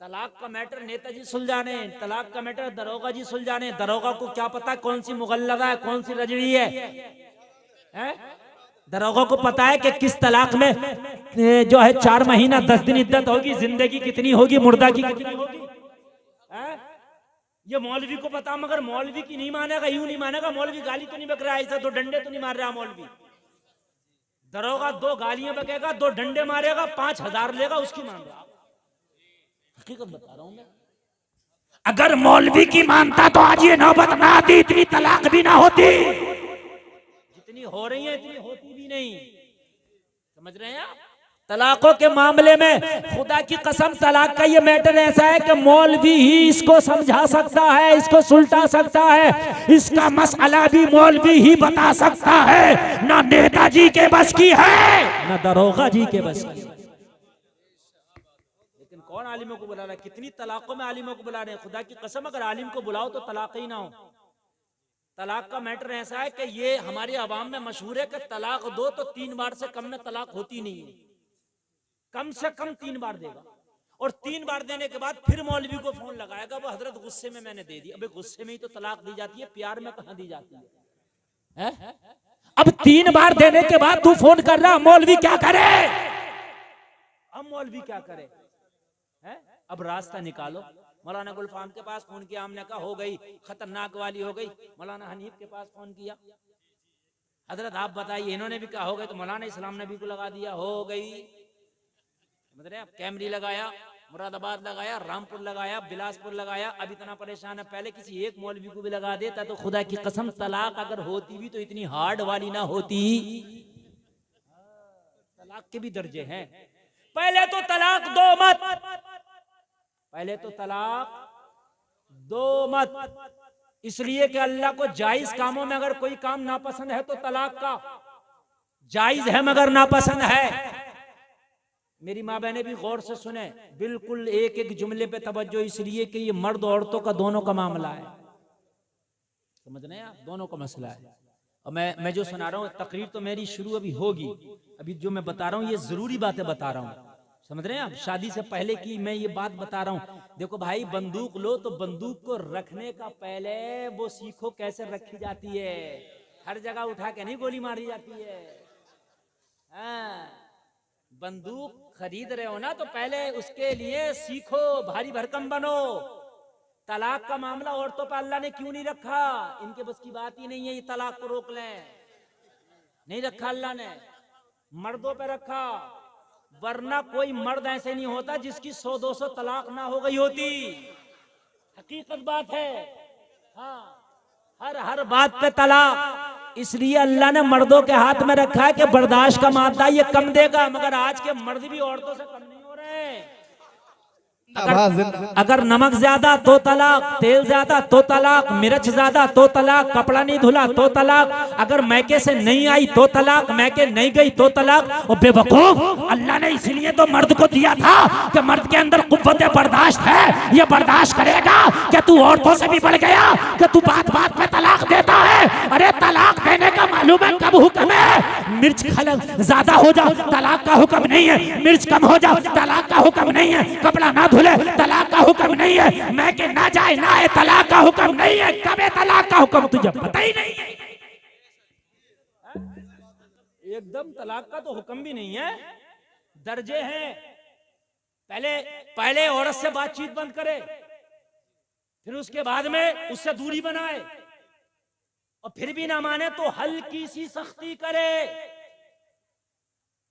तलाक का मैटर नेताजी सुलझाने, तलाक का मैटर दरोगा जी सुलझाने। दरोगा को क्या पता कौन सी मुगल्लदा है, कौन सी रजड़ी है? दरोगा को पता है कि किस तलाक में जो है 4 महीना 10 दिन इद्दत होगी, जिंदगी कितनी होगी, मुर्दा की कितनी होगी। ये मौलवी को पता, मगर मौलवी की नहीं मानेगा, यूं नहीं मानेगा। मौलवी गाली तो नहीं बक रहा है, ऐसा 2 डंडे तो नहीं मार रहा मौलवी। दरोगा 2 गालियां बकेगा, 2 डंडे मारेगा, 5,000 लेगा, उसकी मान रहा। हकीकत बता रहा हूं मैं। अगर मौलवी की मानता तो आज ये नौबत ना आती, इतनी तलाक भी ना होती। जितनी हो रही है इतनी होती भी नहीं। समझ रहे हैं आप? तलाकों के मामले में खुदा की कसम, तलाक का ये मैटर ऐसा है कि मौलवी ही इसको समझा सकता है, इसको सुलझा सकता है। इसका मसला भी मौलवी ही बता सकता है, ना नेताजी के बस की है, ना दरोगा जी के बस की। लेकिन कौन आलिमों को बुला रहा है? कितनी तलाकों में आलिमों को बुला रहे हैं। खुदा की कसम, अगर आलिम को बुलाओ तो तलाक ही ना हो। तलाक का मैटर ऐसा है कि ये हमारे अवाम में मशहूर है कि तलाक दो तो 3 बार से कम में तलाक होती नहीं है। कम से कम 3 बार देगा, और 3 बार देने के बाद फिर मौलवी को फोन लगाएगा, वो हजरत गुस्से में मैंने दे दी। अबे गुस्से में ही तो तलाक दी जाती है, प्यार में कहां दी जाती है? अब 3 बार देने के बाद तू फोन कर रहा, मौलवी क्या करे? अब मौलवी क्या करे? अब रास्ता निकालो। मौलाना गुलफाम के पास फोन किया, हमने कहा हो गई, खतरनाक वाली हो गई। मौलाना हनीफ के पास फोन किया, हजरत आप बताइए। इन्होंने भी कहा हो गई, तो मौलाना इस्लाम नबी को लगा दिया, हो गई। समझ रहे हैं? कैमरी लगाया, मुरादाबाद लगाया, रामपुर लगाया, बिलासपुर लगाया। अब इतना परेशान है, पहले किसी एक मौलवी को भी लगा देता तो खुदा की कसम तलाक अगर होती भी तो इतनी हार्ड वाली ना होती। तलाक के भी दर्जे हैं। पहले तो तलाक दो मत, पहले तो तलाक दो मत। इसलिए कि अल्लाह को जायज कामों में अगर कोई काम नापसंद है तो तलाक का जायज है, मगर नापसंद है। मेरी माँ बहने भी गौर से सुने, बिल्कुल एक एक जुमले पे तवज्जो, इसलिए कि ये मर्द औरतों का दोनों का मामला है। समझ रहे हैं आप? दोनों का मसला है। और मैं जो सुना रहा हूँ, तकरीर तो मेरी शुरू अभी होगी, अभी जो मैं बता रहा हूँ ये जरूरी बातें बता रहा हूँ। समझ रहे हैं आप? शादी से पहले की मैं ये बात बता रहा हूँ। देखो भाई, बंदूक लो तो बंदूक को रखने का पहले वो सीखो कैसे रखी जाती है। हर जगह उठा के नहीं गोली मारी जाती है। बंदूक खरीद रहे हो ना, तो पहले उसके लिए सीखो, भारी भरकम बनो। तलाक का मामला औरतों पर अल्लाह ने क्यों नहीं रखा? इनके बस की बात ही नहीं है ये तलाक को रोक लें। नहीं रखा अल्लाह ने, मर्दों पे रखा। वरना कोई मर्द ऐसे नहीं होता जिसकी 100-200 तलाक ना हो गई होती। हकीकत बात है। हाँ, हर बात पे तलाक। इसलिए अल्लाह ने मर्दों के हाथ में रखा है कि बर्दाश्त का मादा ये कम देगा, मगर आज के मर्द भी औरतों से कम नहीं हो रहे। अगर नमक ज्यादा तो तलाक, तेल ज्यादा तो तलाक, मिर्च ज्यादा तो तलाक, कपड़ा नहीं धुला तो तलाक, अगर मैके से नहीं आई तो तलाक, मैके नहीं गई तो तलाक। और बेवकूफ, अल्लाह ने इसलिए तो मर्द को दिया था कि मर्द के अंदर कुव्वत बर्दाश्त है, ये बर्दाश्त करेगा। कि तू औरतों से भी बढ़ गया, कि तू बात बात पे तलाक देता है। अरे तलाक देने का मालूम है कब हुक्म है? मिर्च ज्यादा हो जाओ तलाक का हुक्म नहीं है, मिर्च कम हो जाओ तलाक का हुक्म नहीं है, कपड़ा ना धुले तलाक का हुक्म नहीं है, मैके ना जाए ना आए तलाक का हुक्म नहीं है। कब है तलाक का हुक्म तुझे पता ही नहीं है। एकदम तलाक का तो हुक्म भी नहीं है, दर्जे हैं। पहले औरत से बातचीत बंद करे, फिर उसके बाद में उससे दूरी बनाए, और फिर भी ना माने तो हल्की सी सख्ती करे।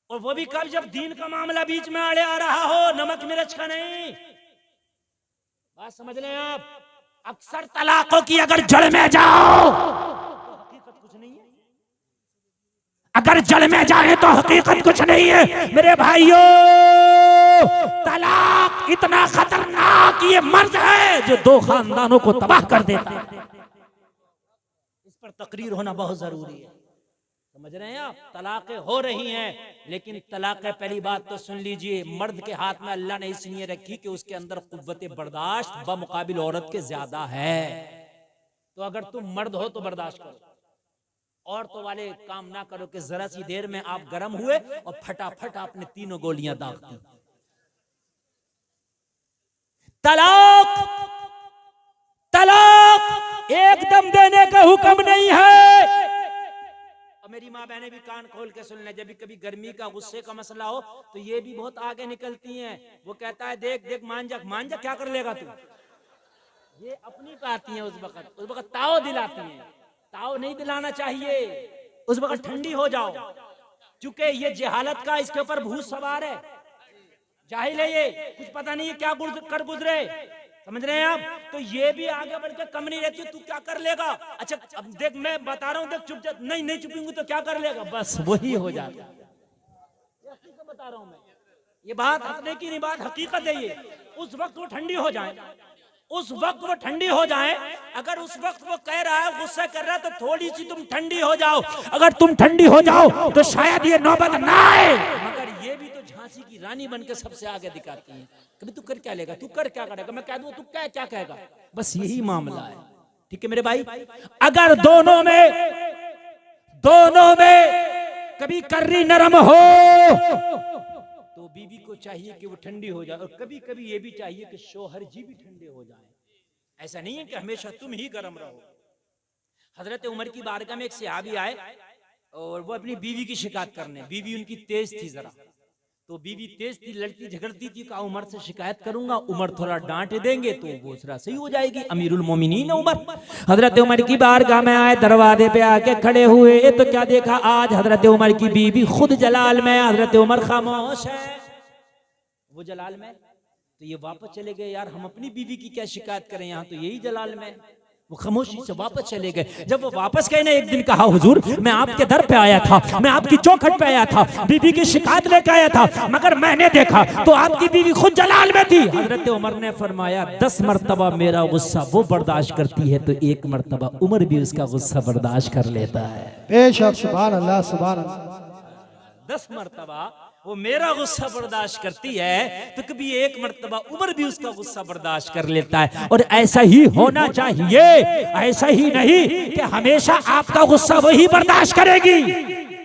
और वो भी कब? जब दीन का मामला बीच में आड़े आ रहा हो, नमक मिर्च का नहीं। बात समझ लें आप? अक्सर तलाकों की अगर जड़ में जाओ, हकीकत कुछ नहीं है। अगर जड़ में जाए तो हकीकत कुछ नहीं है। मेरे भाइयों, तलाक इतना खतरनाक ये मर्ज है जो 2 खानदानों को तबाह कर देता है। इस पर तकरीर होना बहुत जरूरी है। समझ रहे हैं आप? तलाक़ें हो रही हैं, लेकिन तलाक़ें, पहली बात तो सुन लीजिए, मर्द के हाथ में अल्लाह ने इसलिए रखी कि उसके अंदर कुव्वत बर्दाश्त बमुकाबिल औरत के ज्यादा है। तो अगर तुम मर्द हो तो बर्दाश्त करो, औरतों वाले काम ना करो कि जरा सी देर में आप गर्म हुए और फटाफट आपने 3 गोलियां दाग दी। तलाक तलाक एकदम देने का हुक्म नहीं है। और मेरी माँ बहनें भी कान खोल के सुन लें, जब भी कभी गर्मी का गुस्से का मसला हो तो ये भी बहुत आगे निकलती हैं। वो कहता है देख देख मान जा क्या कर लेगा तू। ये अपनी पे आती हैं उस वक्त ताव दिलाती हैं। ताव नहीं दिलाना चाहिए, उस वक्त ठंडी हो जाओ, चूंकि ये जहालत का इसके ऊपर भूत सवार है, जाहिल है, ये कुछ पता नहीं है क्या कर गुजरे, समझ रहे हैं आप। तो ये भी आगे बढ़ के कम नहीं रहती, तू क्या कर लेगा, अच्छा अब देख मैं बता रहा हूँ, देख चुप जा, नहीं चुपूंगी तो क्या कर लेगा, बस वही हो जाता है। बता रहा हूँ मैं, ये बात हंसने की नहीं, बात हकीकत है ये। उस वक्त वो ठंडी हो जाए, उस वक्त वो ठंडी हो जाए। अगर उस वक्त वो कह रहा है, गुस्सा कर रहा है, तो थोड़ी सी तुम ठंडी हो जाओ। अगर तुम ठंडी हो जाओ तो शायद ये नौबत ना आए। मगर ये भी तो झांसी की रानी बन के सबसे आगे दिखाती है। कभी तू कर क्या लेगा, तू कर क्या करेगा, मैं कह दूं तू क्या कहेगा, बस यही मामला है। ठीक है मेरे भाई, अगर दोनों में कभी कर्री नरम हो तो बीवी को चाहिए कि वो ठंडी हो जाए, और कभी कभी ये भी चाहिए कि शोहर जी भी ठंडे हो जाए। ऐसा नहीं है कि हमेशा तुम ही गर्म रहो। हजरत उमर की बारगाह में एक सहाबी आए और वो अपनी बीवी की शिकायत करने, बीवी उनकी तेज थी जरा, तो बीवी तेज थी, लड़की झगड़ती थी, कहा उमर से शिकायत करूंगा, उमर थोड़ा डांट देंगे तो वो थोड़ा सही हो जाएगी। अमीरुल मोमिनीन उमर हजरत उमर की बारगाह में आए, दरवाजे पे आके खड़े हुए तो क्या देखा, आज हजरत उमर की बीवी खुद जलाल में, हजरत उमर खामोश है, वो जलाल में। तो ये वापस चले गए, यार हम अपनी बीवी की क्या शिकायत करें, यहाँ तो यही जलाल में। वो खामोशी से वापस चले गए। जब वो वापस गए ना, एक दिन कहा हुजूर मैं आपके दर पे आया था, मैं आपकी चौखट पे आया था, बीवी की शिकायत लेकर आया था, मगर मैंने देखा तो आपकी बीवी खुद जलाल में थी। हजरत उमर ने फरमाया 10 मरतबा मेरा गुस्सा वो बर्दाश्त करती है तो 1 मरतबा उमर भी उसका गुस्सा बर्दाश्त कर लेता है। बेशक, सुभान अल्लाह, सुभान अल्लाह। 10 मरतबा वो मेरा गुस्सा बर्दाश्त करती है तो कभी 1 मरतबा उमर भी उसका गुस्सा बर्दाश्त कर लेता है। और ऐसा ही होना चाहिए, ऐसा ही नहीं कि हमेशा आपका गुस्सा वही बर्दाश्त करेगी,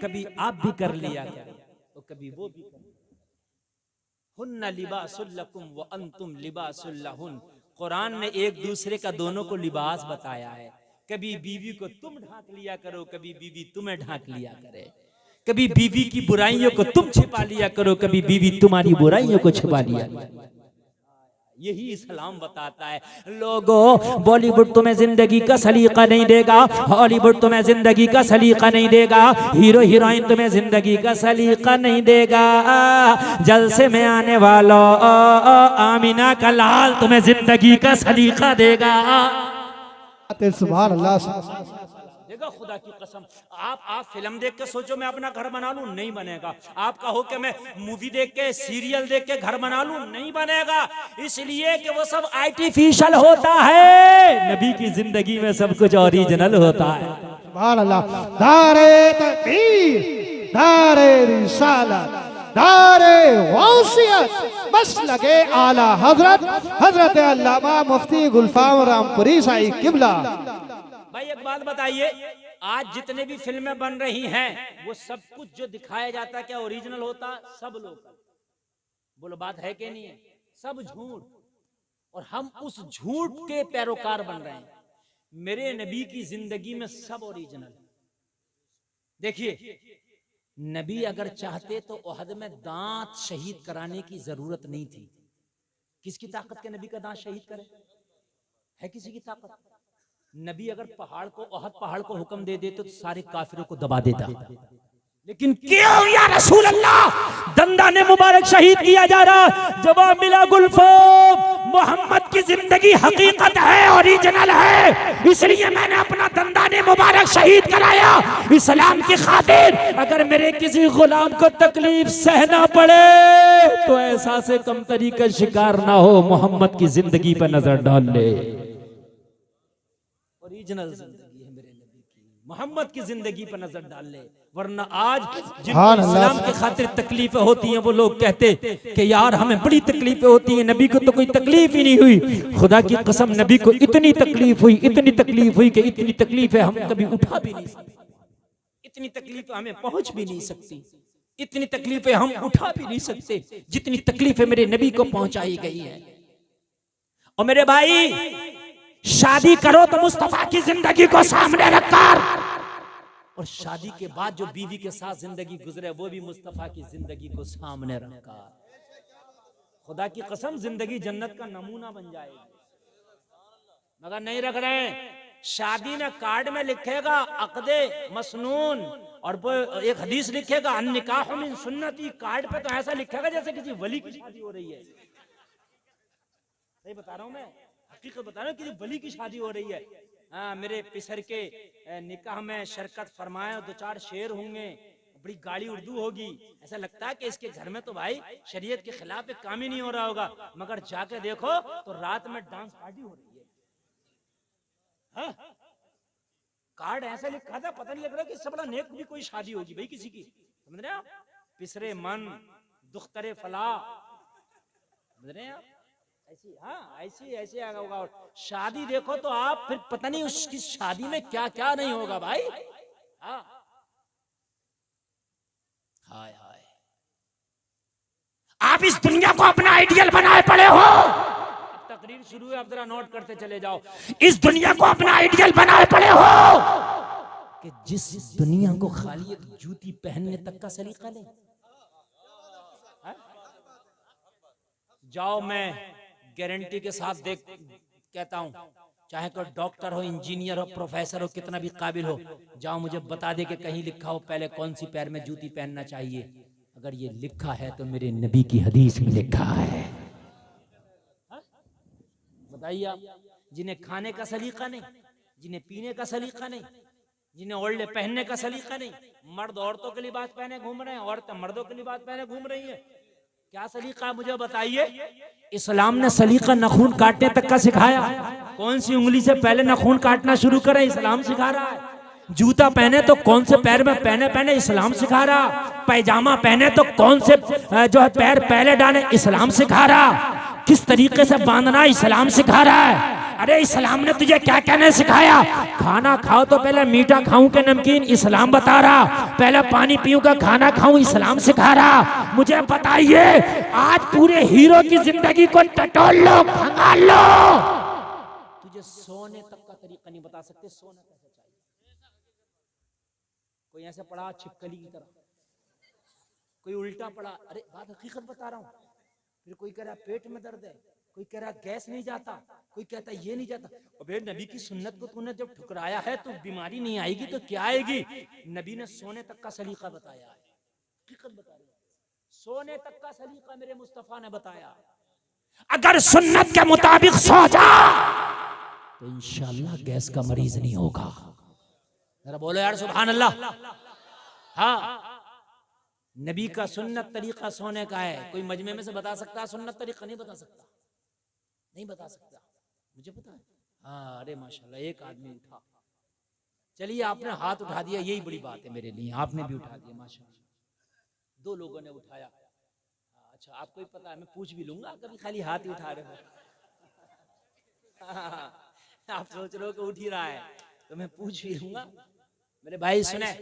कभी आप भी कर लिया तो कभी वो भी कर। हुन्ना लिबासुल लकुम व अंतुम लिबासुल लहुन, कुरान ने एक दूसरे का दोनों को लिबास बताया है। कभी बीवी को तुम ढांक लिया करो, कभी बीवी तुम्हें ढांक लिया करे, कभी बीवी की बुराइयों को तुम छिपा लिया करो, कभी बीवी तुम्हारी बुराइयों को छिपा लिया। यही इस्लाम बताता है। लोगों, बॉलीवुड तुम्हें जिंदगी का सलीका नहीं देगा, हॉलीवुड तुम्हें जिंदगी का सलीका नहीं देगा, हीरो हीरोइन तुम्हें जिंदगी का सलीका नहीं देगा, जलसे में आने वालों आमीना का लाल तुम्हें जिंदगी का सलीका देगा। सुभान अल्लाह। देखो खुदा की कसम, आप फिल्म देख के सोचो मैं अपना घर बना लूं, नहीं बनेगा। आपका हो कि मैं मूवी देख के सीरियल देख के घर बना लूं, नहीं बनेगा, इसलिए कि वो सब आर्टिफिशियल होता है। नबी की जिंदगी में सब कुछ ओरिजिनल होता है। सुभान अल्लाह। दारे तकबीर, दारे रिसालत, दारे वसीयत, बस लगे आला हजरत अल्लामा मुफ्ती गुलफाम रामपुरी साहिब किबला। भाई एक बात बताइए, आज जितने भी फिल्में बन रही हैं वो सब कुछ जो दिखाया जाता है क्या ओरिजिनल होता? सब लोग, बोलो बात है कि नहीं है? सब झूठ, और हम उस झूठ के पैरोकार बन रहे हैं। मेरे नबी की जिंदगी में सब ओरिजिनल। देखिए, नबी अगर चाहते तो ओहद में दांत शहीद कराने की जरूरत नहीं थी। किसकी ताकत के नबी का दांत शहीद करे? है किसी की ताकत? नबी अगर पहाड़ को, ओहद पहाड़ को हुक्म दे देते तो सारे काफिरों को दबा देता। लेकिन क्यों या रसूल अल्लाह दंदाने मुबारक शहीद किया जा रहा? जवाब मिला गुलफाम, मोहम्मद की जिंदगी हकीकत है, ओरिजिनल है, इसलिए मैंने अपना दंदाने मुबारक शहीद कराया इस्लाम की खातिर। अगर मेरे किसी गुलाम को तकलीफ सहना पड़े तो ऐसा से कमतरी का शिकार ना हो, मोहम्मद की जिंदगी पर नजर डाल ले। ओरिजिनल जिंदगी है मेरे नबी की, मोहम्मद की जिंदगी पर नजर डाल ले। वरना आज जिनको इस्लाम के खातिर तकलीफें होती हैं वो लोग कहते कि यार हमें बड़ी तकलीफें होती हैं, नबी को तो कोई तकलीफ ही नहीं हुई। खुदा की कसम, नबी को इतनी तकलीफ हुई, इतनी तकलीफ हुई कि इतनी तकलीफें हम कभी उठा भी नहीं सकते, इतनी तकलीफें हमें पहुंच भी नहीं सकती, इतनी तकलीफें हम उठा भी नहीं सकते जितनी तकलीफें मेरे नबी को पहुंचाई गई है। और मेरे भाई शादी करो तो मुस्तफा की जिंदगी को सामने रखकर, और शादी के बाद जो बीवी के साथ जिंदगी गुजरे वो भी मुस्तफा की जिंदगी को सामने रखकर। खुदा की कसम जिंदगी जन्नत का नमूना बन जाएगी, मगर नहीं रख रहे हैं। शादी में कार्ड में लिखेगा अक़दे मसनून, और वो एक हदीस लिखेगा अन निकाह मिन सुन्नती। कार्ड पे तो ऐसा लिखेगा जैसे किसी वली की शादी हो रही है। सही बता रहा हूं मैं, हकीकत बता रहा हूं, किसी वली की शादी हो रही है। हाँ, मेरे पिसर के निकाह में शिरकत फरमाए, दो चार शेर होंगे, बड़ी गाड़ी उर्दू होगी, ऐसा लगता है कि इसके घर में तो भाई शरीयत के खिलाफ एक काम ही नहीं हो रहा होगा, मगर जाके देखो तो रात में डांस पार्टी हो रही है। हाँ? कार्ड ऐसा लिखा था, पता नहीं लग रहा कि इससे बड़ा नेक भी कोई शादी होगी भाई किसी की। समझ रहे हैं आप? पिसरे मन दुख्तरे फला, समझ रहे हैं आप? ऐसी, हाँ ऐसी ऐसे आगा होगा। और शादी देखो तो आप फिर पता नहीं उसकी शादी में क्या क्या नहीं होगा भाई। हाँ, हाय हाय, आप इस दुनिया को अपना आइडियल बनाए पड़े हो। तकरीर शुरू है, आप जरा नोट करते चले जाओ। इस दुनिया को अपना आइडियल बनाए पड़े हो कि जिस दुनिया को खाली एक जूती पहनने तक का सलीका ले। जाओ, मैं गारंटी के साथ देख कहता हूं, चाहे कोई डॉक्टर हो, इंजीनियर हो, प्रोफेसर हो, कितना भी काबिल हो, जाओ मुझे बता दे कि कहीं लिखा हो पहले कौन सी पैर में जूती पहनना चाहिए। अगर ये लिखा है तो मेरे नबी की हदीस में लिखा है। बताइए आप, जिन्हें खाने का सलीका नहीं, जिन्हें पीने का सलीका नहीं, जिन्हें ओढ़े पहनने का सलीका नहीं, मर्द औरतों के लिबास पहने घूम रहे हैं, औरतें मर्दों के लिबास पहने घूम रही हैं, क्या सलीका मुझे बताइए। इस्लाम ने सलीका नाखून काटने तक का सिखाया। कौन सी उंगली से पहले नाखून काटना शुरू करें, इस्लाम सिखा रहा है। जूता पहने तो कौन से पैर में पहने इस्लाम सिखा रहा। पैजामा पहने तो कौन से जो है पैर पहले डाले, इस्लाम सिखा रहा। किस तरीके से बांधना इस्लाम सिखा रहा है। अरे इस्लाम ने तुझे क्या कहने सिखाया। खाना खाओ तो पहले मीठा खाऊं के नमकीन, इस्लाम बता रहा। पहले पानी पीऊं का खाना खाऊं, इस्लाम सिखा रहा। मुझे बताइए, आज पूरे हीरो की जिंदगी को टटोल लो, खंगाल लो। तुझे सोने तक का तरीका नहीं बता सकते, सोना कैसे चाहिए। कोई ऐसे पड़ा छिपकली की तरह, कोई उल्टा पड़ा। अरे बात हकीकत बता रहा हूँ। फिर कोई कह रहा पेट में दर्द है, कोई कह रहा गैस नहीं जाता, कोई कहता ये नहीं जाता। अबे नबी की सुन्नत को तूने जब ठुकराया है तो बीमारी नहीं आएगी तो क्या आएगी। नबी ने सोने तक का सलीका बताया है, हकीकत बता रही है। सोने तक का सलीका मेरे मुस्तफा ने बताया। अगर सुन्नत के मुताबिक सो जा तो इंशाअल्लाह गैस का मरीज नहीं होगा। जरा बोलो यार सुभान अल्लाह। हाँ, नबी का सुन्नत तरीका सोने का है। कोई मजमे में से बता सकता है सुन्नत तरीका? नहीं बता सकता, नहीं बता सकता। मुझे पता है। हाँ, अरे माशाल्लाह, एक आदमी उठा। चलिए, आपने हाथ उठा दिया, यही बड़ी बात है मेरे लिए। आपने भी उठा दिया माशाल्लाह। दो लोगों ने उठाया। अच्छा, आपको ही पता है, मैं पूछ भी लूंगा, कभी खाली हाथ ही उठा रहे हो। आप सोच रहे हो कि उठ ही रहा है तो मैं पूछ भी लूंगा। मेरे भाई सुने,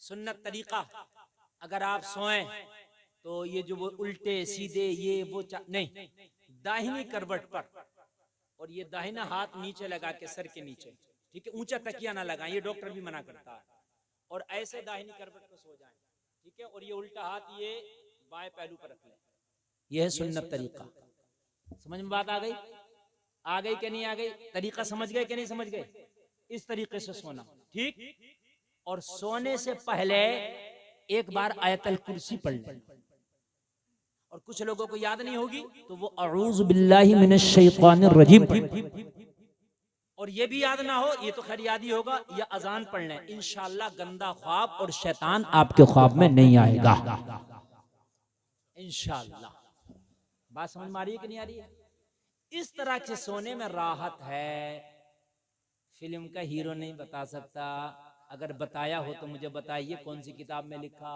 सुन्नत तरीका, अगर आप सोएं तो ये जो वो उल्टे सीधे ये वो नहीं, दाहिनी करवट पर, और ये दाहिना हाथ नीचे लगा के सर के नीचे, ठीक है, ऊंचा तकिया ना लगाएं, ये डॉक्टर भी मना करता है। और ऐसे दाहिनी करवट पर सो जाएं, ठीक है, और ये उल्टा हाथ ये बाएं पहलू पर रख लें। यह है सुन्नत तरीका। समझ में बात आ गई? आ गई कि नहीं आ गई? तरीका समझ गए कि नहीं समझ गए? इस तरीके से सोना, ठीक। और सोने से पहले एक बार आयतल कुर्सी पढ़ लें। और कुछ लोगों को याद नहीं होगी तो वो अऊज़ु बिल्लाहि मिनश शैतानिर रजीम, और ये भी याद ना हो, ये तो खैर याद ही होगा, या अजान पढ़ लें। इंशाअल्लाह गंदा ख्वाब और शैतान आपके ख्वाब में नहीं आएगा इंशाअल्लाह। बात समझ में आ रही है कि नहीं आ रही है? इस तरह से सोने में राहत है। फिल्म का हीरो नहीं बता सकता, अगर बताया हो तो मुझे बताइए कौन सी किताब में लिखा,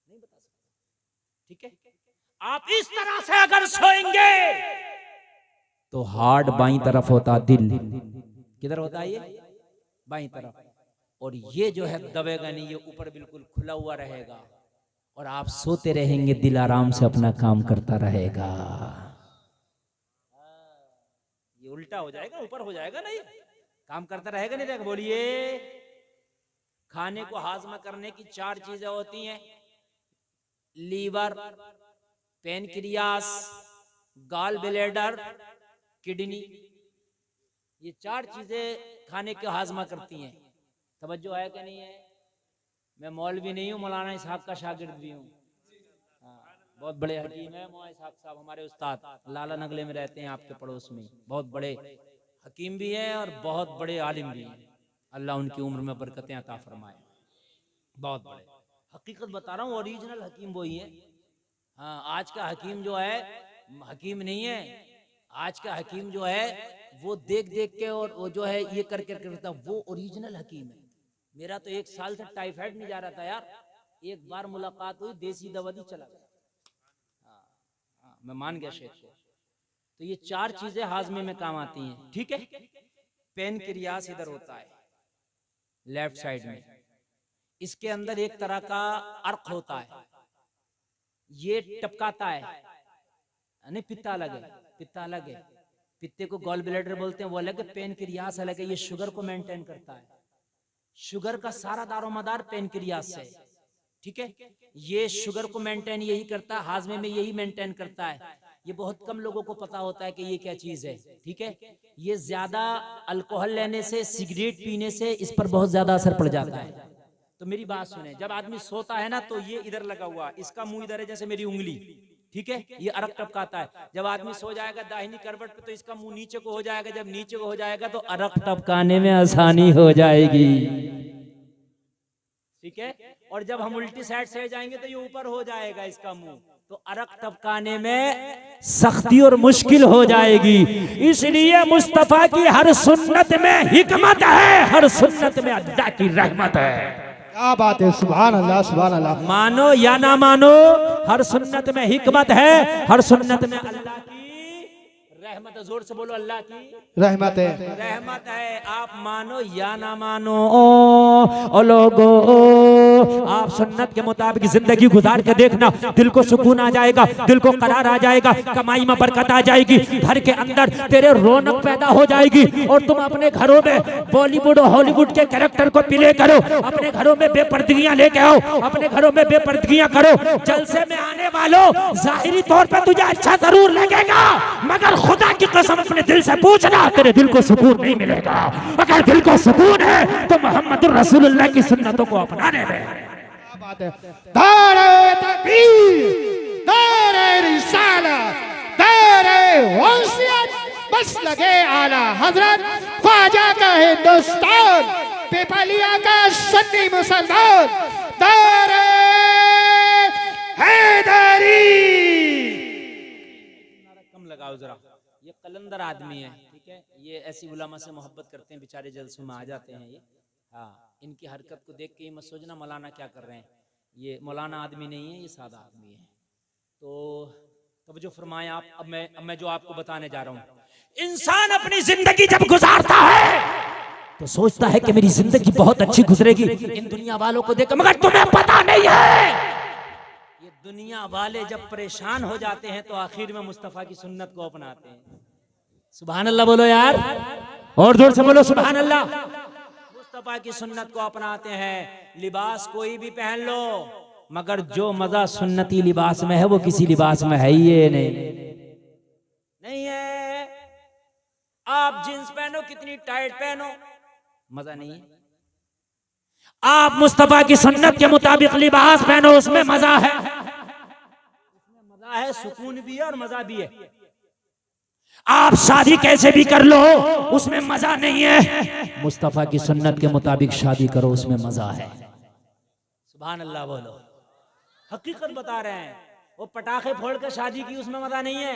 नहीं बता सकता, ठीक है। आप इस तरह से अगर सोएंगे तो हार्ट बाईं तरफ होता, दिल किधर होता है? ये बाईं तरफ। और ये जो है दबेगा नहीं, ये ऊपर बिल्कुल खुला हुआ रहेगा, और आप सोते रहेंगे, दिल आराम से अपना काम करता रहेगा। उल्टा हो जाएगा, ऊपर हो जाएगा नहीं, काम करता रहेगा नहीं रहेगा। बोलिए, खाने को हाजमा करने की 4 चीजें होती हैं, liver, pancreas, gall bladder, kidney. ये 4 चीजें खाने को हाजमा करती हैं। तवज्जो है कि नहीं है? मैं मौलवी नहीं हूँ, मौलाना इसहाक का शागिर्द भी हूँ। बहुत बड़े हकीम है मौलाना इसहाक साहब, हमारे उस्ताद, लाला नगले में रहते हैं आपके पड़ोस में। बहुत बड़े हकीम भी हैं और बहुत बड़े आलिम भी हैं। अल्लाह उनकी उम्र में बरकतें अता फरमाए। बहुत बड़े, हकीकत बता रहा हूँ, ओरिजिनल हकीम वही है। हाँ, आज का हकीम जो है हकीम नहीं है। आज का हकीम जो है वो देख देख के और वो जो है ये करके करता, वो ओरिजिनल हकीम है। मेरा तो 1 साल से टाइफाइड नहीं जा रहा था यार, एक बार मुलाकात हुई, देसी दवा दी, चला गया। मैं मान गया शेख को। तो ये 4 चीजें हाजमे में काम आती हैं, ठीक है। पेनक्रियास इधर होता है लेफ्ट साइड में, इसके अंदर एक तरह का अर्क होता है, ये टपकाता है, नहीं पित्ता अलग है, पित्ता अलग है। पित्ते को गॉल ब्लैडर बोलते हैं, वो अलग है, पेनक्रियास अलग है। ये शुगर को मेंटेन करता है, शुगर का सारा दारोमदार पेनक्रियास से, ठीक है। ये शुगर को मेंटेन यही करता है, हाजमे में यही मेंटेन करता है। ये बहुत कम लोगों को पता होता है कि ये क्या चीज है, ठीक है। ये ज्यादा अल्कोहल लेने से, सिगरेट पीने से इस पर बहुत ज्यादा असर पड़ जाता है। तो मेरी बात सुने, जब आदमी सोता है ना तो ये इधर लगा हुआ, इसका मुंह इधर है जैसे मेरी उंगली, ठीक है। ये अरक टपकाता है। जब आदमी सो जाएगा दाहिनी करवट पे तो इसका मुंह नीचे को हो जाएगा, जब नीचे को हो जाएगा तो अरक टपकाने में आसानी हो जाएगी, ठीक है। और जब हम उल्टी साइड से जाएंगे तो ये ऊपर हो जाएगा इसका मुंह, तो अरक टपकाने में सख्ती और मुश्किल हो जाएगी। इसलिए मुस्तफा की हर सुन्नत में हिकमत है, हर सुन्नत में अल्लाह की रहमत है। क्या बात है, सुभान अल्लाह, सुभान अल्लाह। मानो या ना मानो, हर सुन्नत में हिकमत है, हर सुन्नत में अल्लाह की रहमत है। जोर से बोलो, अल्लाह की रहमत है, रहमत है। आप मानो या ना मानो, ओ लोगो, आप सुन्नत के मुताबिक जिंदगी गुजार के देखना, दिल को सुकून आ जाएगा, दिल को करार आ जाएगा, कमाई में बरकत आ जाएगी, घर के अंदर तेरे रौनक पैदा हो जाएगी। और तुम अपने घरों में बॉलीवुड और हॉलीवुड के कैरेक्टर को प्ले करो, अपने घरों में बेपर्दगियां लेके आओ, अपने घरों में बेपर्दगियां करो। जलसे में आने वालों, जाहिरी तौर पर तुझे अच्छा जरूर लगेगा, मगर खुदा की कसम अपने दिल से पूछना, तेरे दिल को सुकून नहीं मिलेगा। अगर दिल को सुकून है तो मोहम्मद रसूलुल्लाह की सुन्नतों को अपनाने में। क्या बात है। नारे तकबीर, नारे रिसालत, नारे गौसियत, बस लगे आला हजरत, ख्वाजा का हिंदुस्तान, पिपलिया का सुन्नी मुसलमान, नारे हैदरी। कम लगाओ जरा, ये कलंदर आदमी है, ठीक है। ये ऐसी उलमा से मोहब्बत करते हैं, बेचारे जलसों में आ जाते हैं ये। हाँ, इनकी हरकत को देख के ये मत सोचना मौलाना क्या कर रहे हैं, ये मौलाना आदमी नहीं है, ये सादा आदमी है। तो जो फरमाया आप, अब मैं जो आपको बताने जा रहा हूँ, इंसान अपनी जिंदगी जब गुजारता है तो सोचता है कि मेरी जिंदगी बहुत अच्छी गुजरेगी इन दुनिया वालों को देखकर, मगर तुम्हें पता नहीं है, ये दुनिया वाले जब परेशान हो जाते हैं तो आखिर में मुस्तफा की सुन्नत को अपनाते हैं। सुभान अल्लाह बोलो यार, और जोर से बोलो सुभान अल्लाह। मुस्तफा की सुन्नत को अपनाते हैं। लिबास कोई भी पहन लो, मगर जो मजा सुन्नती लिबास में है वो किसी लिबास में है ही नहीं है। आप जींस पहनो, कितनी टाइट पहनो, मजा नहीं है। आप मुस्तफा की सुन्नत के मुताबिक लिबास पहनो, उसमें मजा है, उसमें मजा है, सुकून भी है और मजा भी है। आप शादी कैसे भी कर लो, उसमें मजा नहीं है। मुस्तफा की सुन्नत के मुताबिक शादी करो, उसमें मजा है। सुभान अल्लाह बोलो। हकीकत बता रहे हैं। वो पटाखे फोड़ के शादी की, उसमें मजा नहीं है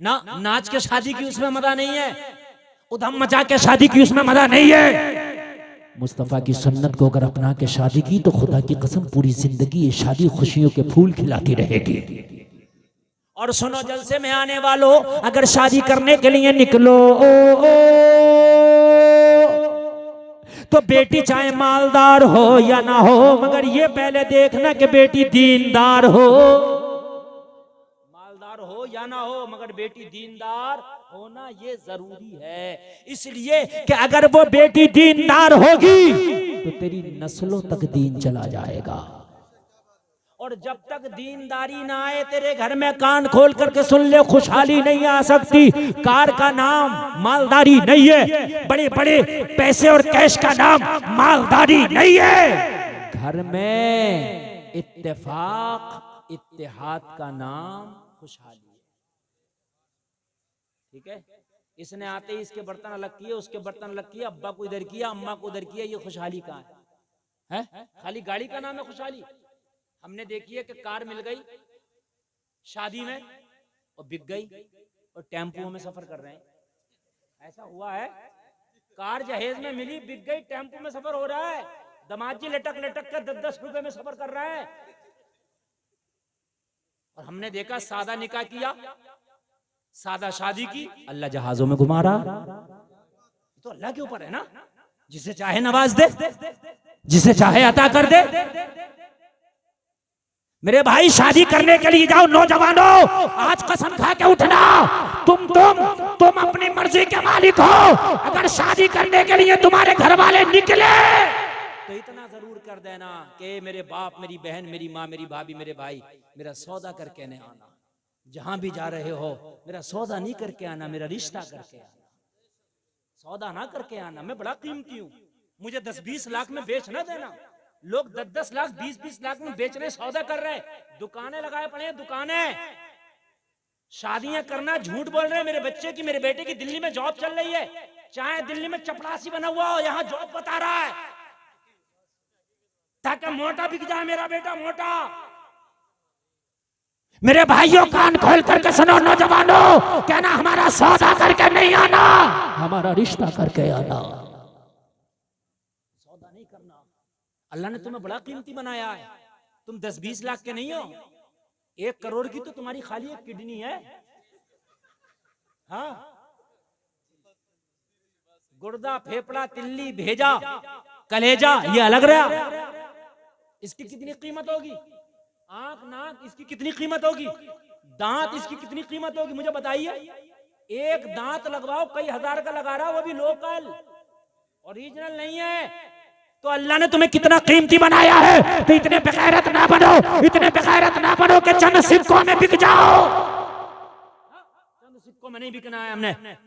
ना, नाच के शादी की उसमें मजा नहीं है, उधम मचा के शादी की उसमें मजा नहीं है। मुस्तफा की सुन्नत को अगर अपना के शादी की तो खुदा की कसम पूरी जिंदगी ये शादी खुशियों के फूल खिलाती रहेगी। और सुनो जलसे में आने वालों, अगर शादी करने के लिए निकलो तो बेटी चाहे मालदार हो या ना हो, मगर ये पहले देखना कि बेटी दीनदार हो। मालदार हो जाना हो, मगर बेटी दीनदार होना ये जरूरी है। इसलिए कि अगर वो बेटी दीनदार होगी तो तेरी नस्लों तक दीन चला जाएगा। और जब तक दीनदारी ना आए तेरे घर में, कान खोल करके सुन ले, खुशहाली नहीं आ सकती। कार का नाम मालदारी नहीं है, बड़े बड़े पैसे और कैश का नाम मालदारी नहीं है। घर में इत्तेफाक इत्तेहाद का नाम खुशहाली है। ठीक है, इसने आते ही इसके बर्तन अलग किए, उसके बर्तन अलग किए, अब्बा को इधर किया, अम्मा को उधर किया, ये खुशहाली कहाँ है? खाली गाड़ी का नाम है खुशहाली। हमने देखी है कि कार मिल गई शादी में और बिक गई, और टेम्पो में सफर कर रहे हैं। ऐसा हुआ है, कार जहेज में मिली, बिक गई, टेम्पो में सफर हो रहा है। दामाद जी लटक लटक कर 10-10 रुपए में सफर कर रहा है। और हमने देखा सादा निकाह किया, सादा शादी की, अल्लाह जहाजों में घुमा रहा। तो अल्लाह के ऊपर है ना, जिसे चाहे नवाज दे, जिसे चाहे अता कर दे। मेरे भाई शादी करने के लिए जाओ नौजवानों, आज कसम खा के उठना, तुम अपनी मर्जी के मालिक हो। अगर शादी करने के लिए तुम्हारे घर वाले निकले तो इतना जरूर कर देना कि मेरे बाप, मेरी बहन, मेरी माँ, मेरी भाभी, मेरे भाई, मेरा सौदा करके नहीं आना। जहां भी जा रहे हो मेरा सौदा नहीं करके आना, मेरा रिश्ता करके आना, सौदा ना करके आना। मैं बड़ा कीमती हूँ, मुझे 10-20 लाख में बेच ना देना। लोग 10-10 लाख 20-20 लाख में बेच रहे, सौदा कर रहे, दुकानें लगाए पड़े हैं, दुकानें। शादियां करना झूठ बोल रहे हैं। मेरे बच्चे की, मेरे बेटे की दिल्ली में जॉब चल रही है, चाहे दिल्ली में चपरासी बना हुआ हो, यहां जॉब बता रहा है ताकि मोटा बिक जाए मेरा बेटा, मोटा। मेरे भाइयों कान खोल करके सुनो नौजवानों, कहना हमारा सौदा करके नहीं आना, हमारा रिश्ता करके आना। सौदा नहीं करना। अल्लाह ने तुम्हें बड़ा कीमती बनाया है। तुम 10-20 लाख के नहीं हो, 1 करोड़ की तो तुम्हारी खाली एक किडनी है। हाँ, गुर्दा, फेफड़ा, तिल्ली, भेजा, कलेजा, ये अलग रहा। इसकी कितनी कीमत होगी? आंख, नाक, इसकी कितनी कीमत होगी? दांत, इसकी कितनी कीमत होगी? मुझे बताइए। एक दांत लगवाओ कई हजार का लगा रहा, वो भी लोकल, ओरिजिनल नहीं है। तो अल्लाह ने तुम्हें कितना कीमती बनाया है, तो इतने बेगैरत ना बनो, इतने बेगैरत ना बनो कि चंद सिक्कों में बिक जाओ। चंद सिक्कों में नहीं बिकना है।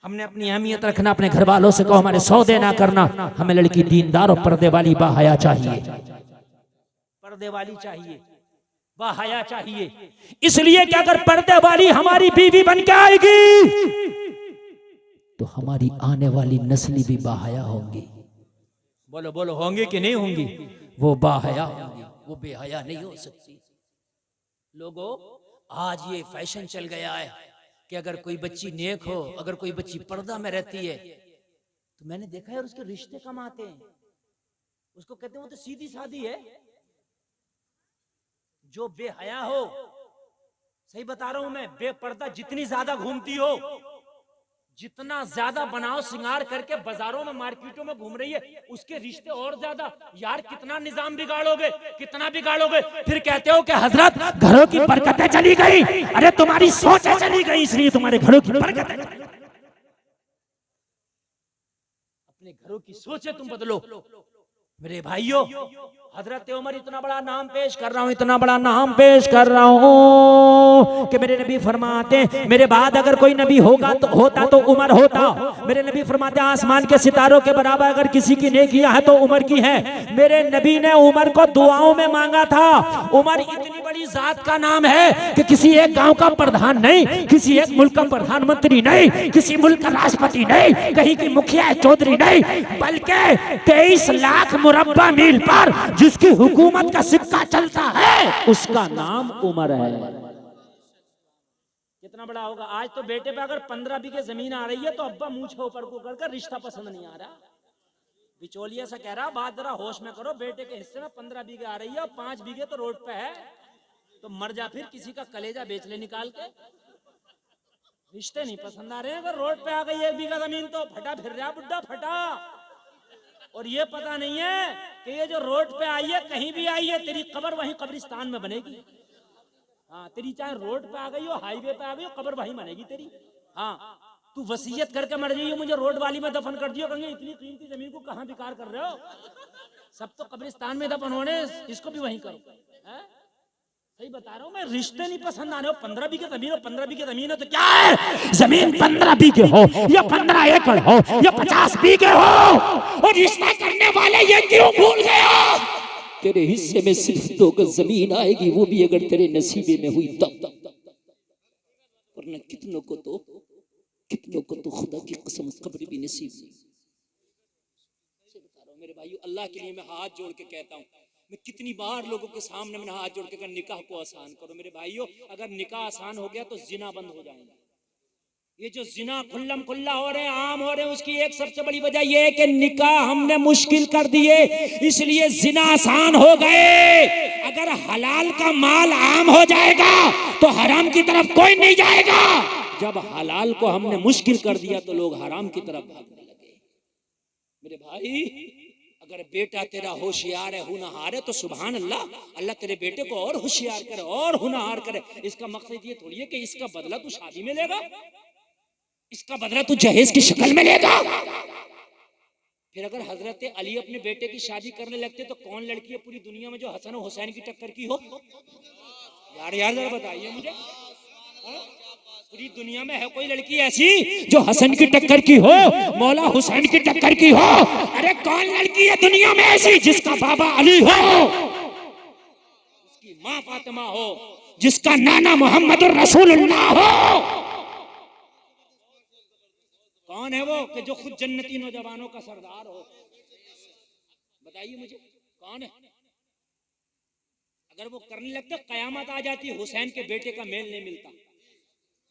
हमने अपनी अहमियत रखना, अपने घर वालों से कहो हमारे सौदे ना करना। हमें लड़की दीनदार और पर्दे वाली बाहया चाहिए, पर्दे वाली चाहिए, बाहया चाहिए। इसलिए कि अगर पर्दे वाली हमारी बीवी बन के आएगी तो हमारी आने वाली नस्ली भी बाहया होंगी। बोलो बोलो, होंगे कि नहीं होंगी? वो बाहया होंगी, वो बेहया नहीं हो सकती। लोगों, आज ये फैशन चल गया है कि अगर कोई बच्ची नेक हो, अगर कोई बच्ची पर्दा में रहती है, तो मैंने देखा है उसके रिश्ते कम आते हैं। उसको कहते हैं वो तो सीधी सादी है। जो बेहया हो, सही बता रहा हूं मैं, बेपर्दा जितनी ज्यादा घूमती हो, जितना ज्यादा बनाओ सिंगार करके बाजारों में, मार्केटों में घूम रही है, उसके रिश्ते और ज्यादा। यार कितना निजाम बिगाड़ोगे, कितना बिगाड़ोगे। फिर कहते हो कि हजरत घरों की बरकतें चली गई। अरे तुम्हारी सोचें चली गई, इसलिए तुम्हारे घरों की बरकतें। अपने घरों की सोचें तुम बदलो। मेरे भाइयों, हजरत उमर, इतना बड़ा नाम पेश कर रहा हूं, इतना बड़ा नाम पेश कर रहा हूं कि मेरे नबी फरमाते हैं मेरे बाद अगर कोई नबी होगा तो होता तो उमर होता। मेरे नबी फरमाते हैं आसमान के सितारों के बराबर अगर किसी की नेकियां है तो उमर की है। मेरे नबी ने उमर को दुआओं में मांगा था। उमर इतनी बड़ी जात का नाम है कि किसी एक गांव का प्रधान नहीं, किसी एक मुल्क का प्रधानमंत्री नहीं, किसी मुल्क का राष्ट्रपति नहीं, कहीं की मुखिया चौधरी नहीं, बल्कि 23 लाख मुरब्बा मील पर जिसकी हुकूमत का सिक्का चलता है उसका नाम उमर है। कितना बड़ा होगा। आज तो बेटे पे अगर 15 बीघे जमीन आ रही है तो अब्बा मुंह ऊपर को कर रिश्ता पसंद नहीं आ रहा। बिचौलिया से कह रहा बात जरा होश में करो, बेटे के हिस्से में 15 बीघे आ रही है और 5 बीघे तो रोड पे है, तो मर जा फिर, किसी का कलेजा बेच ले निकाल के। रिश्ते नहीं पसंद आ रहे हैं। अगर रोड पे आ गई 1 बीघा जमीन तो फटा फिर रहा बुड्ढा फटा। और ये पता नहीं है कि ये जो रोड पे आई है, कहीं भी आई है, तेरी कब्र वहीं कब्रिस्तान में बनेगी। हाँ, तेरी चाहे रोड पे आ गई हो, हाईवे पे आ गई हो, कब्र वहीं बनेगी तेरी। हाँ, तू वसीयत करके मर जाइयो मुझे रोड वाली में दफन कर दियो, कहेंगे इतनी कीमती जमीन को कहाँ बेकार कर रहे हो, सब तो कब्रिस्तान में दफन होने, इसको भी वहीं करो। है? सही बता रहा हूँ मैं, रिश्ते नहीं पसंद आ रहे हो। 15 बीघे जमीन हो, 15 बीघे जमीन हो तो क्या है, जमीन 15 बीघे हो या 15 एकड़ हो या 50 बीघे हो, और रिश्ता करने वाले ये क्यों भूल गए हो? तेरे हिस्से में सिर्फ 2 गज जमीन आएगी, वो भी अगर तेरे नसीबे में हुई तब। वरना कितनों को तो खुदा की कसम कब्र भी नसीब नहीं। बता रहा हूं मेरे भाइयों, अल्लाह के लिए मैं हाथ जोड़ के कहता हूँ, मैं कितनी बार लोगों के सामने मैंने हाथ जोड़ के कहा निकाह को आसान करो। मेरे भाइयों, अगर निकाह आसान हो गया तो जिना बंद हो जाएंगे। ये जो जिना खुल्लम खुल्ला हो रहे हैं, आम हो रहे हैं, उसकी एक सबसे बड़ी वजह यह है कि निकाह हमने मुश्किल कर दिए, इसलिए जिना आसान हो गए। अगर हलाल का माल आम हो जाएगा तो हराम की तरफ कोई नहीं जाएगा। जब हलाल को हमने मुश्किल कर दिया तो लोग हराम की तरफ भागने लगे। मेरे भाई, अगर बेटा तेरा होशियार है, हुनहार है, तो सुभान अल्लाह, अल्लाह तेरे बेटे को और होशियार करे और हुनहार करे। इसका मकसद ये थोड़ी है कि इसका बदला तू शादी में लेगा, इसका बदला तू जहेज की शक्ल में लेगा। फिर अगर हजरत अली अपने बेटे की शादी करने लगते तो कौन लड़की है पूरी दुनिया में जो हसन और हुसैन की टक्कर की हो? यार जरा बताइए मुझे, पूरी दुनिया में है कोई लड़की ऐसी जो हसन की टक्कर की हो, मौला हुसैन की टक्कर की हो? अरे कौन लड़की है दुनिया में ऐसी जिसका बाबा अली हो, जिसकी माँ फातिमा हो, जिसका नाना मोहम्मद रसूलुल्लाह हो? कौन है वो कि जो खुद जन्नती नौजवानों का सरदार हो? बताइए मुझे कौन है? अगर वो करने लगते कयामत आ जाती, हुसैन के बेटे का मेल नहीं मिलता।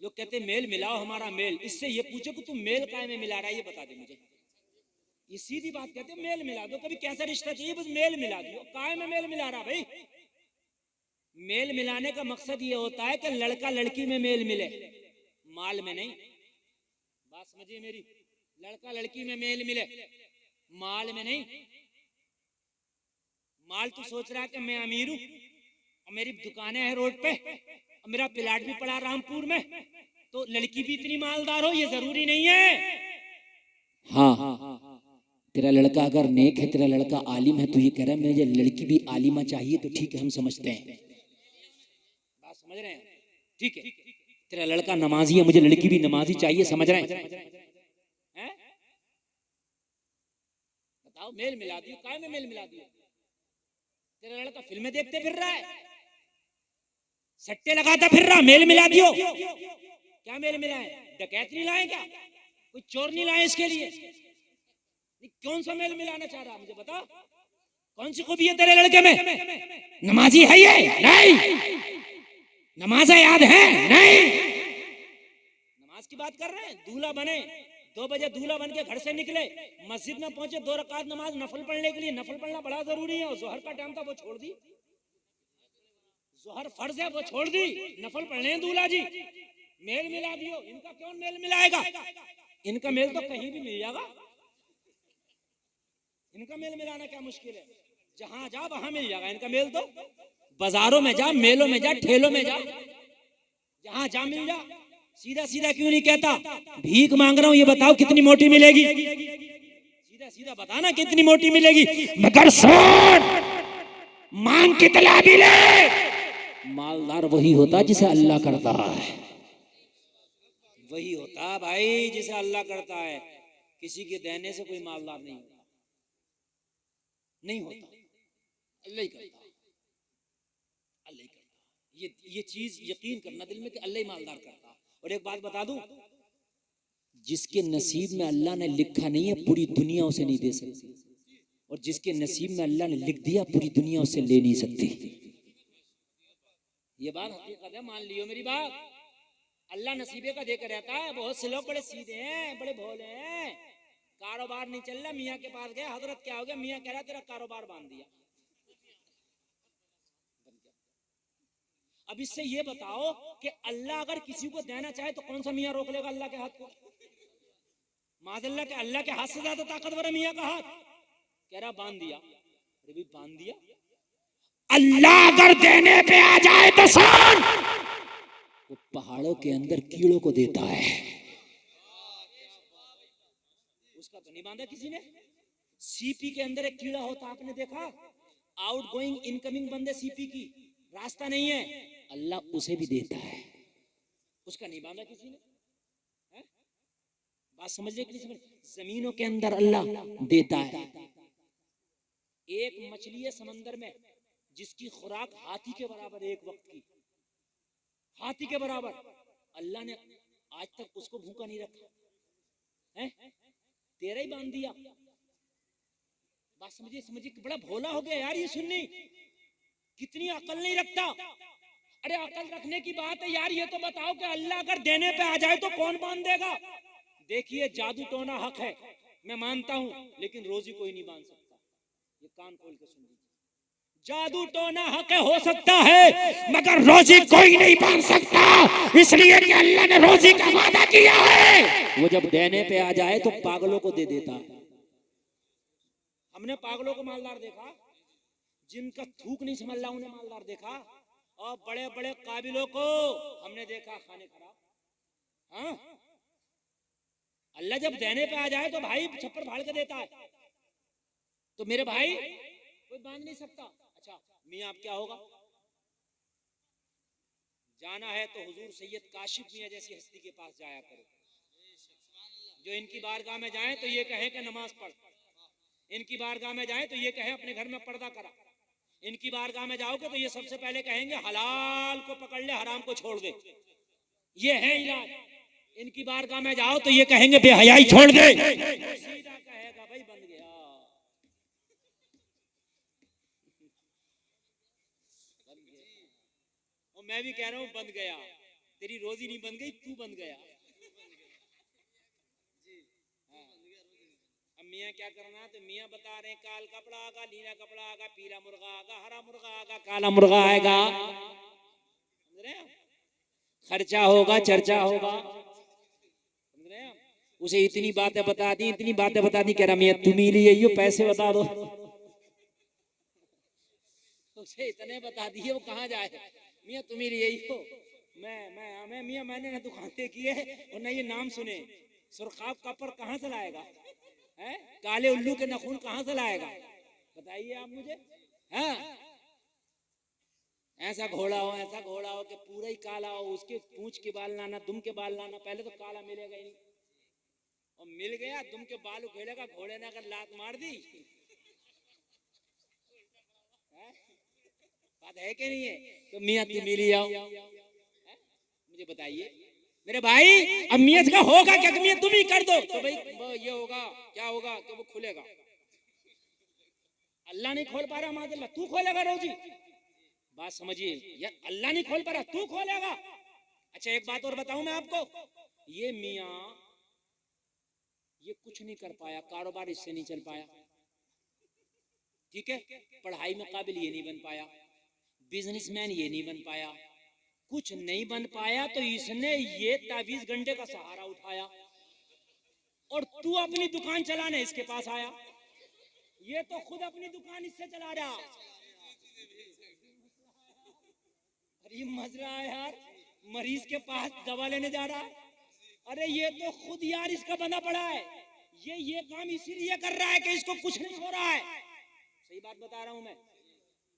लोग कहते मेल मिलाओ हमारा मेल। इससे ये पूछो कि तुम मेल काय में मिला रहा है, ये बता दे मुझे। ये सीधी बात कहते हैं, मेल मिला दो। कभी कैसा रिश्ता चाहिए, बस मेल मिला दो। काय में मेल मिला रहा भाई? मेल मिलाने का मकसद ये होता है कि लड़का लड़की में मेल मिले, माल में नहीं। बात समझिए मेरी, लड़का लड़की में मेल मिले, माल में नहीं। माल तू सोच रहा है कि मैं अमीर हूं और मेरी दुकानें हैं रोड पे और मेरा प्लाट भी पड़ा रामपुर में, तो लड़की भी इतनी मालदार हो, ये जरूरी नहीं है। हाँ, तेरा लड़का अगर नेक है, तेरा लड़का आलिम है, तो ये कह रहा है मुझे लड़की भी आलिमा चाहिए, तो ठीक है, हम समझते हैं। बात समझ रहे हैं? ठीक है। तेरा लड़का नमाजी है, मुझे लड़की भी नमाजी चाहिए, समझ रहे हैं? बताओ, मेल मिला दियो, काय में मेल मिला दियो? तेरा लड़का फिल्में देखते फिर रहा है, सट्टे लगाता फिर रहा, मेल मिला दियो। क्या मेल मिला है? डकैत नहीं लाए क्या? कोई चोर नहीं लाए इसके लिए? कौन सा मेल मिलाना चाह रहा, मुझे बता। कौन सी खूबी है तेरे लड़के में? नमाजी है ये? नहीं। नमाज़ें याद है? नहीं। नमाज की बात कर रहे हैं? दूल्हा बने, 2 बजे दूल्हा बन के घर से निकले, मस्जिद में पहुंचे, 2 रकात नमाज नफल पढ़ने के लिए। नफल पढ़ना बड़ा जरूरी है, और जोहर का टाइम था वो छोड़ दी। जोहर फर्ज है वो छोड़ दी, नफल पढ़ने हैं दूल्हा जी। मेल मिला दियो। इनका कौन मेल मिलाएगा? इनका मेल तो कहीं भी मिल जाएगा। इनका मेल मिलाना क्या मुश्किल है? जहां जा वहां मिल जाएगा इनका मेल। तो बाजारों में जा, मेलों में जा, ठेलों में जा, जहां जा मिल जा। सीधा सीधा क्यों नहीं कहता भीख मांग रहा हूं, ये बताओ कितनी मोटी मिलेगी? सीधा सीधा बताना कितनी मोटी मिलेगी। मगर सुन, मांग कितना भी ले, मालदार वही होता जिसे अल्लाह करता है। वही होता भाई जिसे अल्लाह करता है। किसी के देने से कोई मालदार नहीं होता, नहीं होता। अल्लाह ही करता, अल्लाह ही करता। ये चीज यकीन करना दिल में कि अल्लाह ही मालदार करता। और एक बात बता दूं, जिसके नसीब में अल्लाह ने लिखा नहीं है पूरी दुनिया उसे नहीं दे सकती, और जिसके नसीब में अल्लाह ने लिख दिया पूरी दुनिया उसे ले नहीं सकती। ये बात हकीकत है, मान लियो मेरी बात। अल्लाह नसीबे का देकर रहता है। बहुत से लोग बड़े सीधे हैं, बड़े भोले हैं, कारोबार नहीं चल रहा, मियाँ के पास गया, हजरत क्या हो गया? मियाँ कह रहा तेरा कारोबार बांध दिया। अब इससे ये बताओ कि अल्लाह अगर किसी को देना चाहे तो कौन सा मियाँ रोक लेगा अल्लाह के हाथ को? माज़अल्लाह के अल्लाह के हाथ से ज्यादा ताकतवर है मियाँ का हाथ। कह रहा बांध दिया। अरे भी बांध दिया, अल्लाह अगर देने पे आ जाए तो सुन, वो पहाड़ों के अंदर कीड़ों को देता है, उसका तो नहीं बांधा किसी ने। सीपी के अंदर एक कीड़ा होता, आपने देखा? आउट गोइंग इनकमिंग बंदे सीपी की रास्ता नहीं है, अल्लाह उसे भी देता है, उसका नहीं बांधा किसी ने। है? बात समझ रहे कि नहीं समझ? जमीनों के अंदर अल्लाह देता है। एक मछली है समंदर में जिसकी खुराक हाथी के बराबर, एक वक्त की हाथी के बराबर, अल्लाह ने आज तक उसको भूखा नहीं रखा है, तेरा ही बांध दिया। बात समझिए, समझिए, बड़ा भोला हो गया यार ये सुन्नी, कितनी अकल नहीं रखता। अरे अकल रखने की बात है यार, ये तो बताओ कि अल्लाह अगर देने पे आ जाए तो कौन बांध देगा? देखिए जादू टोना हक है, मैं मानता हूं, लेकिन रोजी कोई नहीं बांध सकता। ये कान खोल के सुन लीजिए, जादू टोना हक है, हो सकता है, मगर रोजी कोई नहीं बांध सकता, इसलिए कि अल्लाह ने रोजी का वादा किया है। वो जब देने पे आ जाए तो पागलों को दे देता है। हमने पागलों को मालदार देखा, जिनका थूक नहीं समझ रहा उन्हें मालदार देखा, और बड़े बड़े काबिलों को हमने देखा खाने खराब। हाँ, अल्लाह जब देने पे आ जाए तो भाई छप्पर फाड़ के देता है। तो मेरे भाई कोई बांध नहीं सकता। अच्छा मियाँ अब क्या होगा? जाना है तो हुजूर सैयद काशिफ मियाँ जैसी हस्ती के पास जाया करो, जो इनकी बारगाह में जाए तो ये कहे कि नमाज पढ़, इनकी बारगाह में जाए तो ये कहे अपने घर में पर्दा करा, इनकी बारगाह में जाओगे तो ये सबसे पहले कहेंगे हलाल को पकड़ ले, हराम को छोड़ दे, ये है इलाज। इनकी बारगाह में जाओ तो ये कहेंगे बेहयाई छोड़ दे, सीधा कहेगा भाई बन गया, बन गया। और मैं भी कह रहा हूं बंद गया, तेरी रोजी नहीं बन गई, तू बन गया। मियाँ क्या करना, तो मियाँ बता रहे हैं काल कपड़ा आगा, नीला कपड़ा आगा, पीला मुर्गा आगा, हरा मुर्गा आगा, काला मुर्गा आएगा, खर्चा होगा, चर्चा होगा। उसे इतनी बातें बता दी, इतनी बातें बता दी, कह रहा मियाँ तुम ही लिए यो, पैसे बता दो। उसे इतने बता दिए, वो कहाँ जाए? मियाँ तुम ही लिए हो, मैं मियाँ मैंने ना दुकान देखी है और ना ये नाम सुने, सुरखाब का पर कहाँ से लाएगा है? काले उल्लू के नखून कहाँ से लाएगा? बताइए आप मुझे। हाँ, ऐसा घोड़ा हो, ऐसा घोड़ा हो कि पूरा ही काला हो, उसके पूंछ के बाल लाना, दुम के बाल लाना, पहले तो काला मिलेगा ही नहीं, और मिल गया दुम के बाल उखेड़ेगा, घोड़े ने अगर लात मार दी, बात है कि नहीं है? तो मियाँ तुम मिली आओ, मुझे बताइए मेरे भाई, अब मियाँ का होगा क्या? मियाँ तुम ही कर दो तो भाई ये होगा, क्या होगा कि वो खुलेगा। अल्लाह नहीं खोल पा रहा, माज़अल्लाह तू खोलेगा रोजी। बात समझिए यार, अल्लाह नहीं खोल पा रहा, तू खोलेगा। अच्छा एक बात और बताऊं मैं आपको, ये मियाँ ये कुछ नहीं कर पाया, कारोबार इससे नहीं चल पाया, ठीक है, पढ़ाई में काबिल ये नहीं बन पाया, बिजनेसमैन ये नहीं बन पाया, कुछ नहीं बन पाया, तो इसने ये ताबीज गंडे का सहारा उठाया, और तू अपनी दुकान चलाने इसके पास आया, ये तो खुद अपनी दुकान इससे चला रहा। अरे मज रहा है यार, मरीज के पास दवा लेने जा रहा है, अरे ये तो खुद यार इसका बंधा पड़ा है, ये काम इसीलिए कर रहा है कि इसको कुछ नहीं हो रहा है। सही बात बता रहा हूं मैं।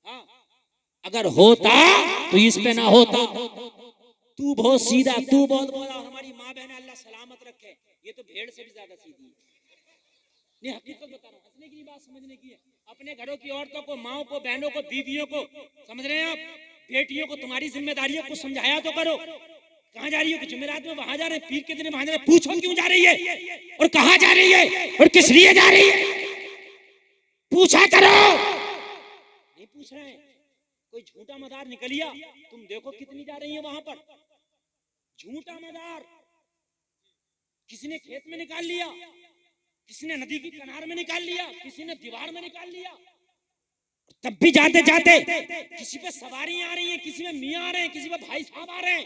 हाँ, अगर होता तो इस पे ना होता। तू बहुत सीधा, तू बहुत बोला, हमारी माँ बहन अल्लाह सलामत रखे, ये तो भेड़ से भी ज्यादा सीधी है। नहीं हकीकत बता रहा हूँ, हंसने की बात समझने की है। अपने घरों की औरतों को, माओ को, बहनों को, बीवियों को, समझ रहे हैं आप, बेटियों को तुम्हारी जिम्मेदारी है, कुछ समझाया तो करो। कहाँ जा रही हो? जुमेरात में वहां जा रहे हैं, पीर के दिन वहां जा रहे हैं, पूछो क्यों जा रही है और कहाँ जा रही है और किस लिए जा रही है, पूछा करो। नहीं पूछ रहे हैं, कोई झूठा मदार निकलिया, तुम देखो कितनी जा रही है वहां पर, झूठा मदार किसी ने खेत में निकाल लिया, किसी ने नदी की किनार में निकाल लिया, किसी ने दीवार में निकाल लिया, तब भी जाते जाते किसी पे सवारी आ रही है, किसी में मियाँ आ रहे हैं, किसी पे भाई साहब आ रहे हैं।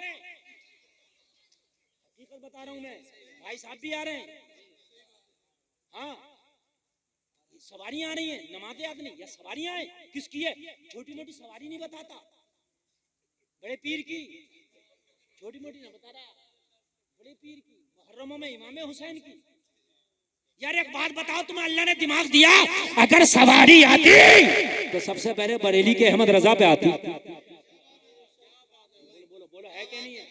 हकीकत बता रहा हूं मैं, भाई साहब भी आ रहे हैं। हाँ, सवारियां आ रही हैं, नमाज़ें याद नहीं, या सवारियां हैं किसकी है? छोटी मोटी सवारी नहीं बताता, बड़े पीर की, छोटी मोटी ना बता रहा, बड़े पीर की, मुहर्रम में इमाम हुसैन की। यार एक बात बताओ, तुम्हें अल्लाह ने दिमाग दिया, अगर सवारी आती तो सबसे पहले बरेली के अहमद रजा पे आती। बोलो बोलो, है क्या नहीं है?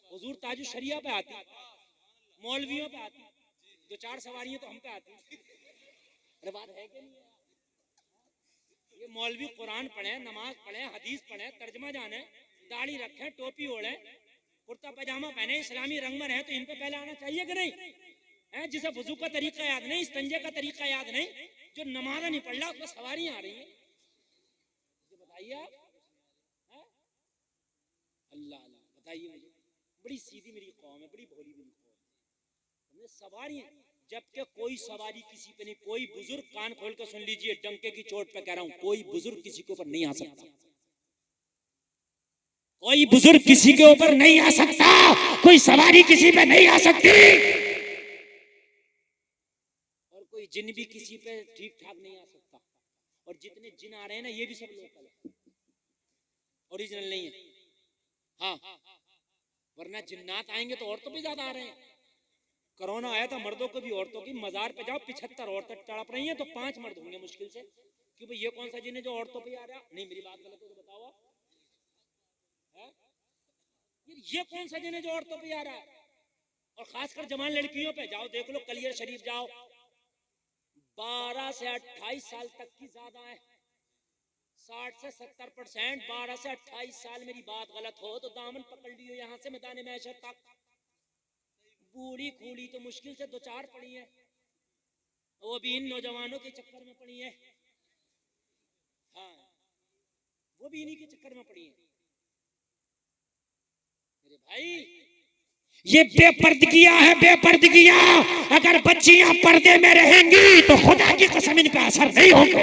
हुजूर ताजु शरिया पे आती, मौलवियों पे आती, दो चार सवारियां तो हम पे आती। अरे बात है क्या नहीं है? ये मौलवी कुरान पढ़े, नमाज पढ़े, हदीस पढ़े, तर्जमा जाने, दाढ़ी रखे, टोपी ओढ़े, कुर्ता पजामा पहने, इस्लामी रंग में रहे, तो इन पे पहले आना चाहिए कि नहीं? है जिसे वुजू का तरीका याद नहीं, इस्तंजे का तरीका याद नहीं, जो नमाज नहीं पढ़ रहा उसमें सवारियां आ रही हैं, बताइए आप। अल्लाह अल्लाह, बताइए मुझे। बड़ी सीधी मेरी कौम है, बड़ी भोली मेरी कौम है, सवारी, जबकि कोई सवारी किसी पे नहीं। कोई बुजुर्ग, कान खोल कर सुन लीजिए, डंके की चोट पे कह रहा हूं, कोई बुजुर्ग किसी के ऊपर नहीं आ सकता, कोई बुजुर्ग किसी के ऊपर नहीं आ सकता, कोई सवारी किसी पे नहीं आ सकती, और कोई जिन भी किसी पे ठीक ठाक नहीं आ सकता। और जितने जिन आ रहे हैं ना, ये भी सब लोकल है, ओरिजिनल नहीं है। हाँ, वरना जिन्नात आएंगे तो औरतों पे ज्यादा आ रहे हैं। कोरोना आया था, मर्दों को भी औरतों की, मजार पे जाओ 75 औरतें तड़प रही हैं, तो 5 मर्द होंगे मुश्किल से, कि भाई ये कौन सा जिन है जो औरतों पे आ रहा? नहीं, मेरी बात गलत हो तो बताओ आप, ये कौन सा जिन है जो औरतों पे आ रहा है? और खासकर जवान लड़कियों पे जाओ, देख लो, कलियर शरीफ जाओ, 12 से 28 साल तक की ज्यादा है, 60 से 70%, 12 से 28 साल। मेरी बात गलत हो तो दामन पकड़ लियो यहाँ से मैदान महशर तक। बूढ़ी खूली तो मुश्किल से 2-4 पड़ी है, वो भी इन नौजवानों के चक्कर में पड़ी है। हाँ, वो भी इन्हीं के चक्कर में पड़ी है। मेरे भाई, ये बेपर्दगियां है, बेपर्दगियां। अगर बच्चियां पर्दे में रहेंगी तो खुदा की कसम इनका असर नहीं होगा।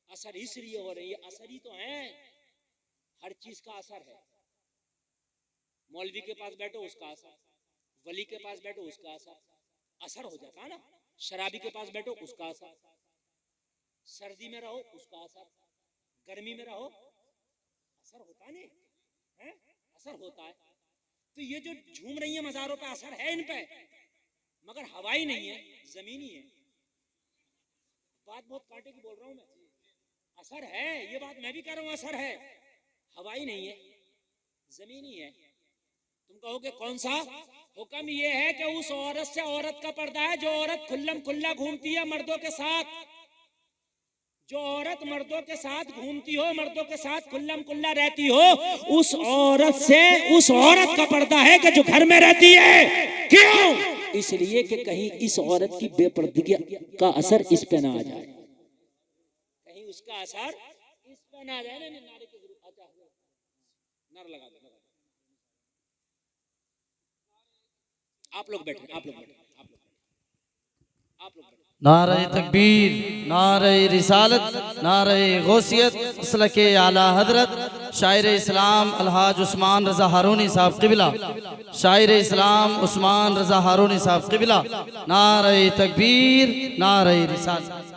असर इसलिए हो रही है, असर ही तो है, हर चीज का असर है। मौलवी के पास बैठो उसका असर, वली के पास बैठो उसका असर, असर हो जाता है ना। शराबी के पास बैठो उसका असर, सर्दी में रहो उसका असर, गर्मी में रहो असर होता नहीं है, असर होता है। तो ये जो झूम रही है मज़ारों पे, असर है इन पे, मगर हवा ही नहीं है, जमीनी है। बात बहुत कांटे की बोल रहा हूं मैं, असर है, ये बात मैं भी कह रहा हूं, असर है, हवा ही नहीं है, जमीनी है। तुम कहोगे कौन सा हुक्म? ये है कि उस औरत से औरत का पर्दा है जो औरत खुल्लम खुल्ला घूमती है मर्दों के साथ, जो औरत मर्दों के साथ घूमती हो, मर्दों के साथ खुल्लम खुल्ला रहती हो, उस औरत से, उस औरत का पर्दा है कि जो घर में रहती है। क्यों? इसलिए कि कहीं इस औरत की बेपर्दगी का असर इस पे ना आ जाए, कहीं उसका असर इस पे ना आ जाए। नहीं, नारे के जरूर अच्छा नारा लगा दो, आप लोग बैठे, आप लोग बैठे, आप लोग बैठे। नारे तकबीर, नारे रिसालत, नारे गौसियत, मसलके आला हजरत शायर इस्लाम अलहाज उस्मान रजा हारूनी साहब क़िबला, शायर इस्लाम उस्मान रजा हारूनी साहब क़िबला। नारे तकबीर, नारे रिसालत।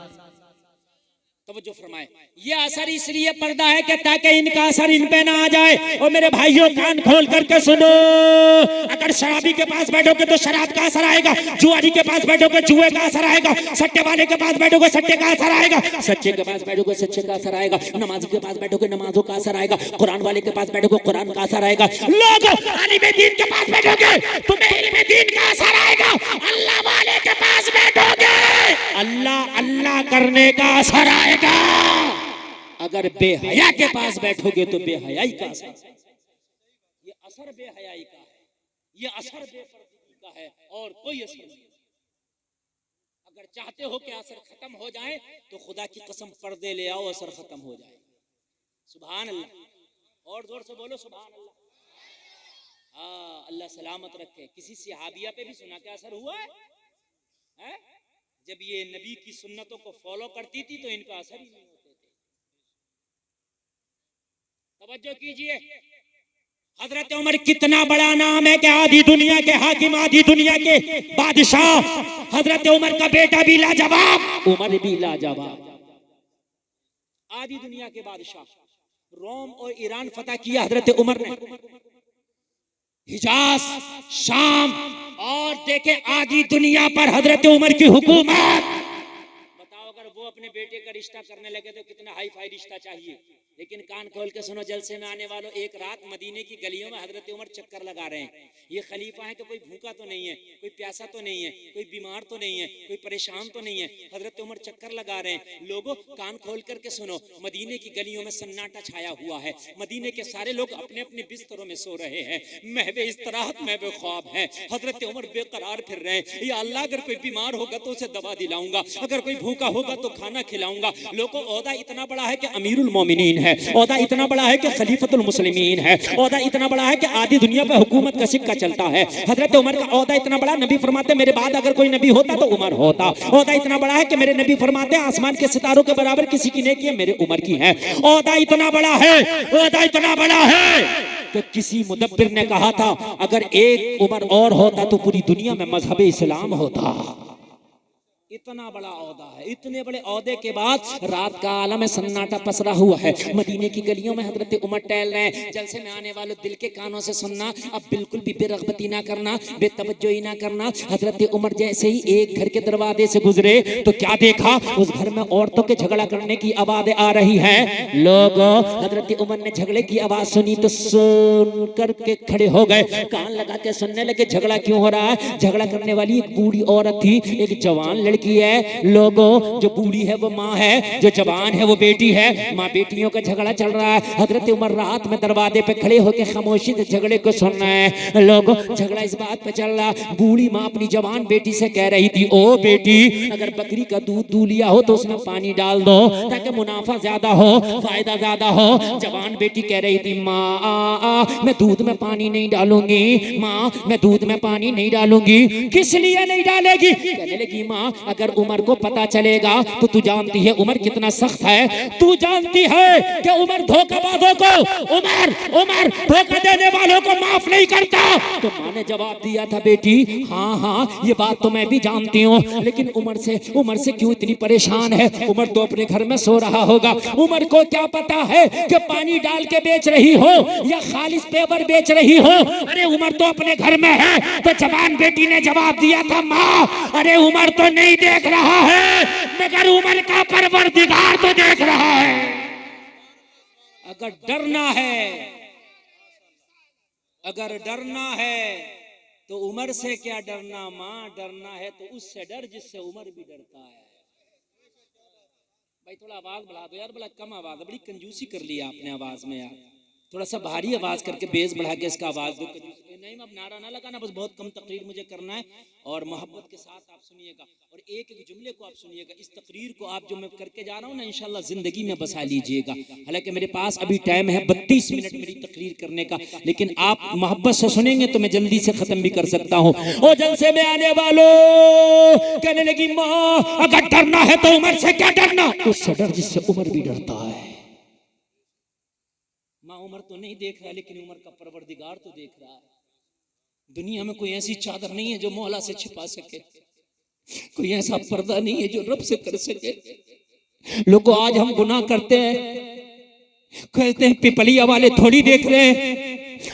तवज्जो फरमाए, ये असर इसलिए पर्दा है कि ताकि इनका असर इन पे ना आ जाए। और मेरे भाइयों, कान खोल करके सुनो, अगर शराबी के पास बैठोगे तो शराब का असर आएगा, जुआरी के पास बैठोगे जुए का असर आएगा, सट्टे वाले के पास बैठोगे सट्टे का असर आएगा, सच्चे के पास बैठोगे सच्चे का असर आएगा, नमाजी के पास बैठोगे नमाजों का असर आएगा, कुरान वाले के पास बैठोगे कुरान का असर आएगा। लोग आलिम दीन के पास बैठोगे तुम्हें इल्म दीन का असर आएगा, अल्लाह वाले के पास बैठोगे अल्लाह अल्लाह करने का असर आएगा। अगर बेहया के पास बैठोगे तो बेहयाई का असर, ये असर बेहयाई का है, ये असर बेपर्दगी का है, और कोई असर नहीं। अगर चाहते हो कि असर खत्म हो जाए तो खुदा की कसम पर्दे ले आओ, असर खत्म हो जाए। सुभान अल्लाह, और जोर से बोलो सुभान अल्लाह। अल्लाह सलामत रखे। किसी सहाबिया पे भी सुना क्या असर हुआ है? जब ये नबी की सुन्नतों को फॉलो करती थी तो इन पर असर ही नहीं होते थे। तवज्जो कीजिए, हजरत उमर कितना बड़ा नाम है कि आधी दुनिया के हाकिम, आधी दुनिया के बादशाह हजरत उमर का बेटा भी लाजवाब, उमर भी लाजवाब। आधी दुनिया के बादशाह, रोम और ईरान फतह किया हजरत उमर ने, हिजाज, शाम, और देखे आधी दुनिया पर हजरत उमर की हुकूमत। बताओ अगर वो अपने बेटे का रिश्ता करने लगे तो कितना हाई फाई रिश्ता चाहिए। लेकिन कान खोल के सुनो, जलसे में आने वालों, एक रात मदीने की गलियों में हजरत उमर चक्कर लगा रहे हैं। ये खलीफा है कि कोई भूखा तो नहीं है, कोई प्यासा तो नहीं है, कोई बीमार तो नहीं है, कोई परेशान तो नहीं है। हजरत उमर चक्कर लगा रहे हैं। लोगों कान खोल करके सुनो, मदीने की गलियों में सन्नाटा छाया हुआ है। मदीने के सारे लोग अपने अपने बिस्तरों में सो रहे हैं, महवे इस्तराहत महवे ख्वाब है। हजरत उमर बेकरार फिर रहे हैं, या अल्लाह अगर कोई बीमार होगा तो उसे दवा दिलाऊंगा, अगर कोई भूखा होगा तो खाना खिलाऊंगा। लोगों ओहदा इतना बड़ा है कि अमीरुल मोमिनीन है, ओहदा इतना बड़ा है कि खलीफतुल मुस्लिमीन है, ओहदा इतना बड़ा है कि आधी दुनिया पे हुकूमत का सिक्का चलता है। हजरत उमर का ओहदा इतना बड़ा, नबी फरमाते मेरे बाद अगर कोई नबी होता तो उमर होता। ओहदा इतना बड़ा है कि मेरे नबी फरमाते आसमान के सितारों के बराबर किसी की नेकी है मेरे उमर की है। ओहदा इतना बड़ा है, ओहदा इतना बड़ा है कि किसी मुदब्बिर ने कहा था अगर एक उमर और होता तो पूरी दुनिया में मजहब इस्लाम होता। इतना बड़ा ओहदा है। इतने बड़े ओहदे के बाद रात का आलम में सन्नाटा पसरा हुआ है। मदीने की गलियों में हजरत उमर टहल रहे हैं। जलसे में आने वालों दिल के कानों से सुनना, अब बिल्कुल भी बेरगबती ना करना, बेतवज्जोही ना करना। हजरत उमर जैसे ही एक घर के दरवाजे से गुजरे तो क्या देखा, उस घर में औरतों के झगड़ा करने की आवाजें आ रही है। लोग हजरत उमर ने झगड़े की आवाज सुनी तो सुन करके खड़े हो गए, कान लगा के सुनने लगे झगड़ा क्यों हो रहा है। झगड़ा करने वाली एक बूढ़ी औरत थी, एक जवान लड़की है। लोगों जो बूढ़ी है वो माँ है, जो जवान है वो बेटी है। माँ बेटियों का झगड़ा चल रहा है। हजरत उमर रात में दरवाजे पे खड़े होकर खामोशी से झगड़े को सुन रहे हैं। लोगों झगड़ा इस बात पे चल रहा, बूढ़ी माँ अपनी जवान बेटी से कह रही थी, ओ बेटी अगर बकरी का दूध दू लिया हो तो उसमें पानी डाल दो ताकि मुनाफा ज्यादा हो, फायदा ज्यादा हो। जवान बेटी कह रही थी, माँ मैं दूध में पानी नहीं डालूंगी, माँ मैं दूध में पानी नहीं डालूंगी। किस लिए नहीं डालेगी? कहने लगी माँ अगर उमर को पता चलेगा तो तू जानती है उमर कितना सख्त है, तू जानती है कि उमर धोखाबाजों को, उमर धोखा देने वालों को माफ नहीं करता। तो माँ ने जवाब दिया था, बेटी हाँ हाँ ये बात तो मैं भी जानती हूँ, लेकिन उमर से क्यों इतनी परेशान है? उमर तो अपने घर में सो रहा होगा, उमर को क्या पता है कि पानी डाल के बेच रही हो या खालिस पेवर बेच रही हो। अरे उमर तो अपने घर में है। तो जवान बेटी ने जवाब दिया था, माँ अरे उमर तो नहीं देख रहा है मगर उमर का परवरदिगार तो देख रहा है। अगर डरना है तो उमर से क्या डरना माँ, डरना है तो उससे डर जिससे उमर भी डरता है। भाई थोड़ा आवाज बढ़ा दो यार, बड़ा कम आवाज है, बड़ी कंजूसी कर ली आपने आवाज में यार। थोड़ा सा भारी आवाज करके बेस बढ़ा के इसका आवाज दो। नहीं अब नारा ना लगाना, बस बहुत कम तकरीर मुझे करना है और मोहब्बत के साथ आप सुनिएगा और एक एक जुमले को आप सुनिएगा। इस तकरीर को आप जो मैं करके जा रहा हूँ ना इंशाल्लाह जिंदगी में बसा लीजिएगा। हालांकि मेरे पास अभी टाइम है 32 मिनट मेरी तकरीर करने का, लेकिन आप मोहब्बत से सुनेंगे तो मैं जल्दी से खत्म भी कर सकता हूँ। ओ जलसे में आने वालों कहने लगी, माँ अगर डरना है तो उमर से क्या डरना, उससे डर जिससे उमर भी डरता है। माँ उमर तो नहीं देख रहा लेकिन उमर का परवरदिगार तो देख रहा है। दुनिया में कोई ऐसी चादर नहीं है जो मौला से छिपा सके, कोई ऐसा पर्दा नहीं है जो रब से कर सके। लोगों आज हम गुनाह करते हैं, कहते हैं पिपलिया वाले थोड़ी देख रहे हैं,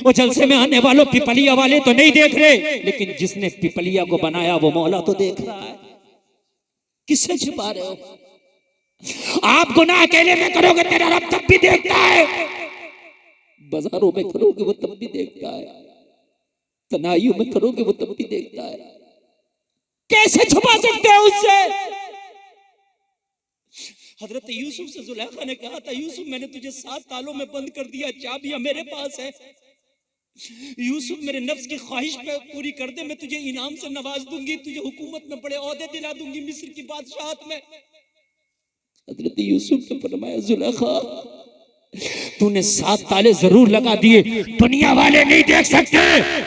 वो जलसे में आने वालों पिपलिया वाले तो नहीं देख रहे, लेकिन जिसने पिपलिया को बनाया वो मौला तो देख रहा है। किससे छिपा रहे हो? आप गुनाह अकेले में करोगे तेरा रब तब भी देखता है, बाजारों में करोगे वो तब भी देखता है, तनाइयों में करोगे वो तब भी देखता है। कैसे छुपा सकते हो उससे? हजरत यूसुफ से जुलेखा ने कहा था, यूसुफ मैंने तुझे 7 तालों में बंद कर दिया, चाबियां मेरे पास है। यूसुफ मेरे नफ्स की ख्वाहिश पे पूरी कर दे, मैं तुझे इनाम से नवाज दूंगी, तुझे हुकूमत में बड़े ओहदे दिला दूंगी मिस्र की बादशाहत में। हजरत यूसुफ ने फरमाया, जुलेखा तूने 7 ताले जरूर लगा दिए, दुनिया वाले नहीं देख सकते,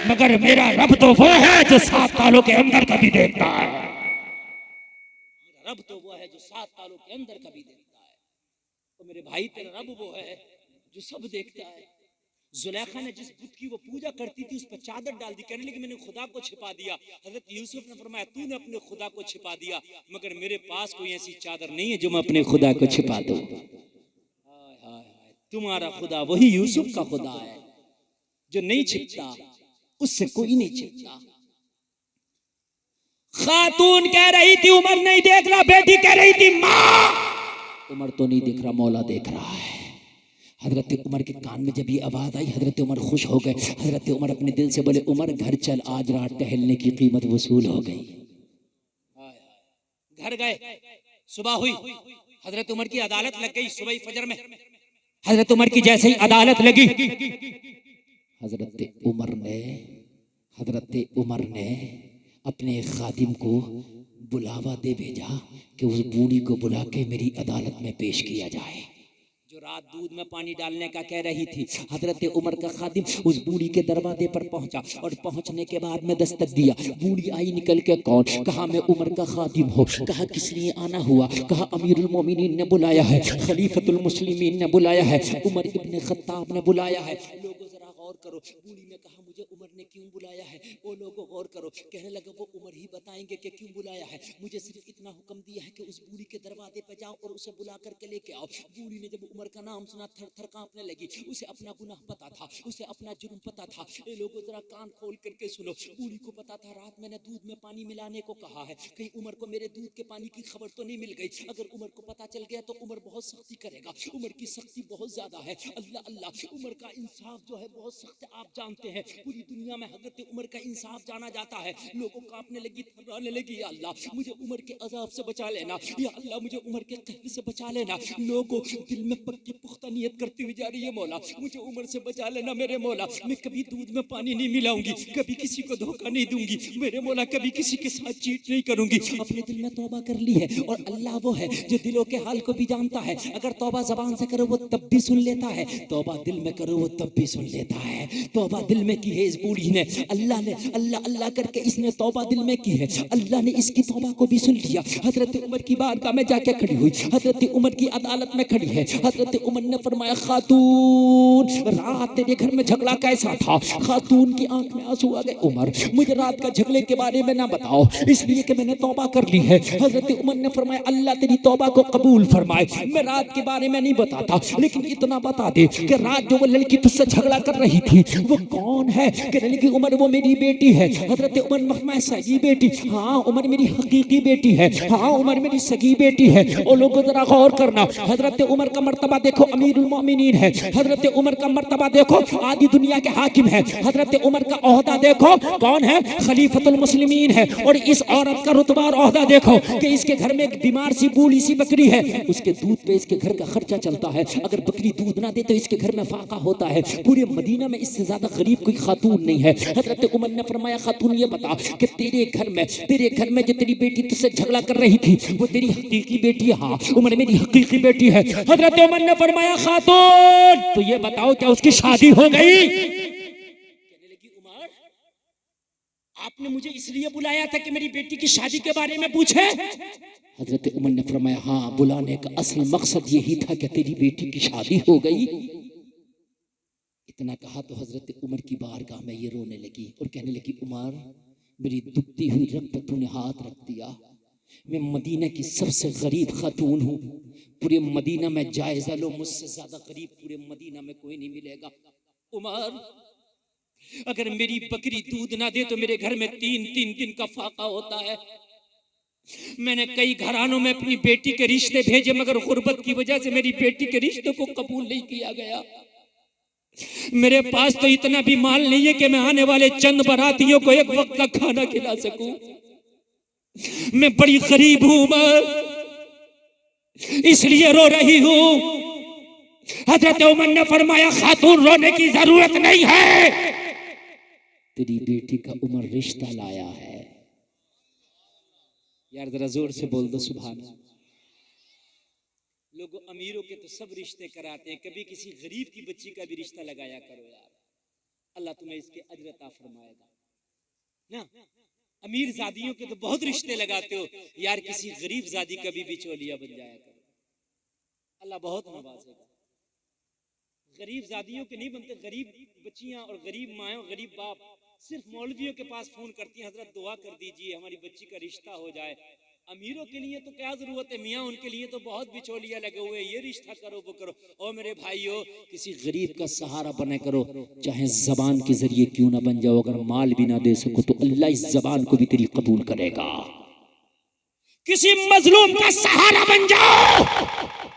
मगर मेरा रब तो वो है जो 7 तालों के अंदर कभी देखता है। मेरा रब तो वो है जो 7 तालों के अंदर कभी देखता है। तो मेरे भाई तेरा रब वो है जो सब देखता है। जुलेखा ने जिस बुत की वो पूजा करती थी उस पर चादर डाल दी, कहने लगी मैंने खुदा को छिपा दिया। हजरत यूसुफ ने फरमाया तूने अपने खुदा को छिपा दिया, मगर मेरे पास कोई ऐसी चादर नहीं है जो मैं अपने खुदा को छिपा दूं। तुम्हारा खुदा वही यूसुफ का खुदा है जो नहीं छिपता, उससे कोई नहीं छिपता। खातून कह रही थी उमर नहीं देख रहा, बेटी कह रही थी माँ उमर तो नहीं देख रहा, मौला देख रहा है। हजरत उमर के कान में जब ये आवाज आई, हजरत उमर खुश हो गए। हजरत उमर अपने दिल से बोले उमर घर चल, आज रात टहलने की कीमत वसूल हो गई। घर गए, सुबह हुई, हजरत उमर की अदालत लग गई। सुबह फजर में हजरत उमर की जैसे ही अदालत लगी, हजरत उमर ने अपने खादिम को बुलावा दे भेजा कि उस बूढ़ी को बुला के मेरी अदालत में पेश किया जाए, जो रात दूध में पानी डालने का कह रही थी। हजरत उमर का खादिम उस बूढ़ी के दरवाजे पर पहुंचा और पहुंचने के बाद में दस्तक दिया। बूढ़ी आई निकल के, कौन? कहा मैं उमर का खादिम हूँ। कहा किस लिए आना हुआ? कहा अमीरुल मोमिनीन ने बुलाया है, खलीफतुल मुस्लिमीन ने बुलाया है, उमर इब्ने खत्ताब ने बुलाया है। लोगों जरा गौर करो, बूढ़ी ने कहा मुझे उमर ने क्यों बुलाया है? वो लोगों गौर करो, कहने लगे वो उमर ही बताएंगे कि क्यों बुलाया है। मुझे सिर्फ इतना हुक्म दिया है कि उस बूढ़ी के दरवाजे पे जाओ और उसे बुला करके लेके आओ। बूढ़ी ने जब उमर का नाम सुना थर थर कांपने लगी। उसे अपना गुनाह पता था, उसे अपना जुर्म पता था। ये लोगों जरा कान खोल करके सुनो, बूढ़ी को पता था रात मैंने दूध में पानी मिलाने को कहा है, कहीं उमर को मेरे दूध के पानी की खबर तो नहीं मिल गई। अगर उमर को पता चल गया तो उमर बहुत सख्ती करेगा, उमर की सख्ती बहुत ज्यादा है। अल्लाह अल्लाह, उमर का इंसाफ जो है बहुत सख्त है, आप जानते हैं पूरी दुनिया में हजरत उमर का इंसाफ जाना जाता है। लोगों कांपने लगी, थर्राने लगी, या अल्लाह मुझे उमर के अजाब से बचा लेना, या अल्लाह मुझे उमर के कहर से बचा लेना। लोगों दिल में पक्की पुख्ता नियत करती हुई जा रही है, मौला मुझे उमर से बचा लेना मेरे मौला। मैं कभी दूध में पानी नहीं मिलाऊंगी, कभी किसी को धोखा नहीं दूंगी मेरे मौला, कभी किसी के साथ चीट नहीं करूंगी। अपने दिल में तौबा कर ली है और अल्लाह वो है जो दिलों के हाल को भी जानता है। अगर तौबा जबान से करो वो तब भी सुन लेता है, तौबा दिल में करो वो तब भी सुन लेता है। तौबा दिल में की है इस बूढ़ी ने, अल्लाह ने अल्लाह अल्लाह करके इसने तौबा दिल में की है, अल्लाह ने इसकी तौबा को भी सुन लिया। हजरत उमर की बारगाह में जाके खड़ी हुई, हजरत उमर की अदालत में खड़ी है। हजरत उमर ने फरमाया खातून रात तेरे घर में झगड़ा कैसा था? खातून की आंख में आंसू आ गए। उमर मुझे रात का झगड़े के बारे में ना बताओ, इसलिए कि मैंने तौबा कर ली है। हजरत उमर ने फरमाया अल्लाह तेरी तौबा को कबूल फरमाए, मैं रात के बारे में नहीं बताता, लेकिन इतना बता दे कि रात जो वो लड़की तुझसे झगड़ा कर रही थी वो कौन है? कहने लगी उमर वो मेरी बेटी है। हजरत उमर ने फरमाया सगी बेटी? हाँ उमर मेरी हकीकी बेटी है, हाँ उमर मेरी सगी बेटी है। और लोगों जरा गौर करना, हजरत उमर का मर्तबा देखो, अमीरुल मोमिनीन है। हजरत उमर का मर्तबा देखो, आधी दुनिया के हाकिम है। हजरत उमर का ओहदा देखो, कौन है? खलीफतुल मुस्लिमीन है। और इस औरत का रुतबा और ओहदा देखो कि इसके घर में एक बीमार सी बूढ़ी सी बकरी है, उसके दूध पे इसके घर का खर्चा चलता है। अगर बकरी दूध ना दे तो इसके घर में फाका होता है। पूरे मदीना में इससे ज्यादा गरीब कोई खातून नहीं है। हजरत उमर ने फरमाया खातून ये बता कि तेरे घर में जो तेरी बेटी तुझसे झगड़ा कर रही थी वो तेरी हकीकी बेटी है? हाँ उमर मेरी हकीकी बेटी है। हजरत उमर ने फरमाया खातून तो ये बताओ क्या उसकी शादी हो गई? कहने लगी उमर आपने मुझे इसलिए बुलाया था कि मेरी बेटी की शादी के बारे में पूछे? हजरत उमर ने फरमाया हाँ, बुलाने का असल मकसद यही था कि तेरी बेटी की शादी हो गई। इतना कहा तो हजरत उमर की बारगाह में ये रोने लगी और कहने लगी उमर मेरी दुखती हुई रग पर तूने हाथ रख दिया। मैं मदीना की सबसे गरीब खातून हूँ, पूरे मदीना में जायजा लो, मुझसे ज्यादा गरीब पूरे मदीना में कोई नहीं मिलेगा। उमर अगर मेरी बकरी दूध ना दे तो मेरे घर में 3-3 दिन का फाका होता है। मैंने कई घरानों में अपनी बेटी के रिश्ते भेजे मगर गुर्बत की वजह से मेरी बेटी के रिश्तों को कबूल नहीं किया गया। मेरे पास तो इतना भी माल नहीं है कि मैं आने वाले चंद बारातियों को एक वक्त का खाना खिला सकूं। मैं बड़ी गरीब हूं उमर, इसलिए रो रही हूं। हजरत उमर ने फरमाया खातून रोने की जरूरत नहीं है, तेरी बेटी का उमर रिश्ता लाया है। यार जरा जोर से बोल दो सुभान अल्लाह। लोगों अमीरों के तो सब रिश्ते कराते हैं, कभी किसी गरीब की बच्ची का भी रिश्ता लगाया करो यार, अल्लाह तुम्हें इसके अजर अता फरमाएगा ना। अमीर जादियों के तो बहुत रिश्ते लगाते हो यार, किसी गरीब जादी का भी बिचौलिया बन जाया करो, अल्लाह बहुत नवाजेगा। गरीब जादियों के नहीं बनते, गरीब बच्चियां और गरीब माएँ और गरीब बाप सिर्फ मौलवियों के पास फोन करती हैं, हजरत दुआ कर दीजिए हमारी बच्ची का रिश्ता हो जाए। अमीरों के लिए तो क्या जरूरत है मियाँ, उनके लिए तो बहुत बिचौलिया लगे हुए, ये रिश्ता करो वो करो। और मेरे भाइयों, किसी गरीब का सहारा बने करो, चाहे जबान के जरिए क्यों ना बन जाओ। अगर माल भी ना दे सको तो अल्लाह इस जबान को भी तेरी कबूल करेगा। किसी मजलूम का सहारा बन जाओ,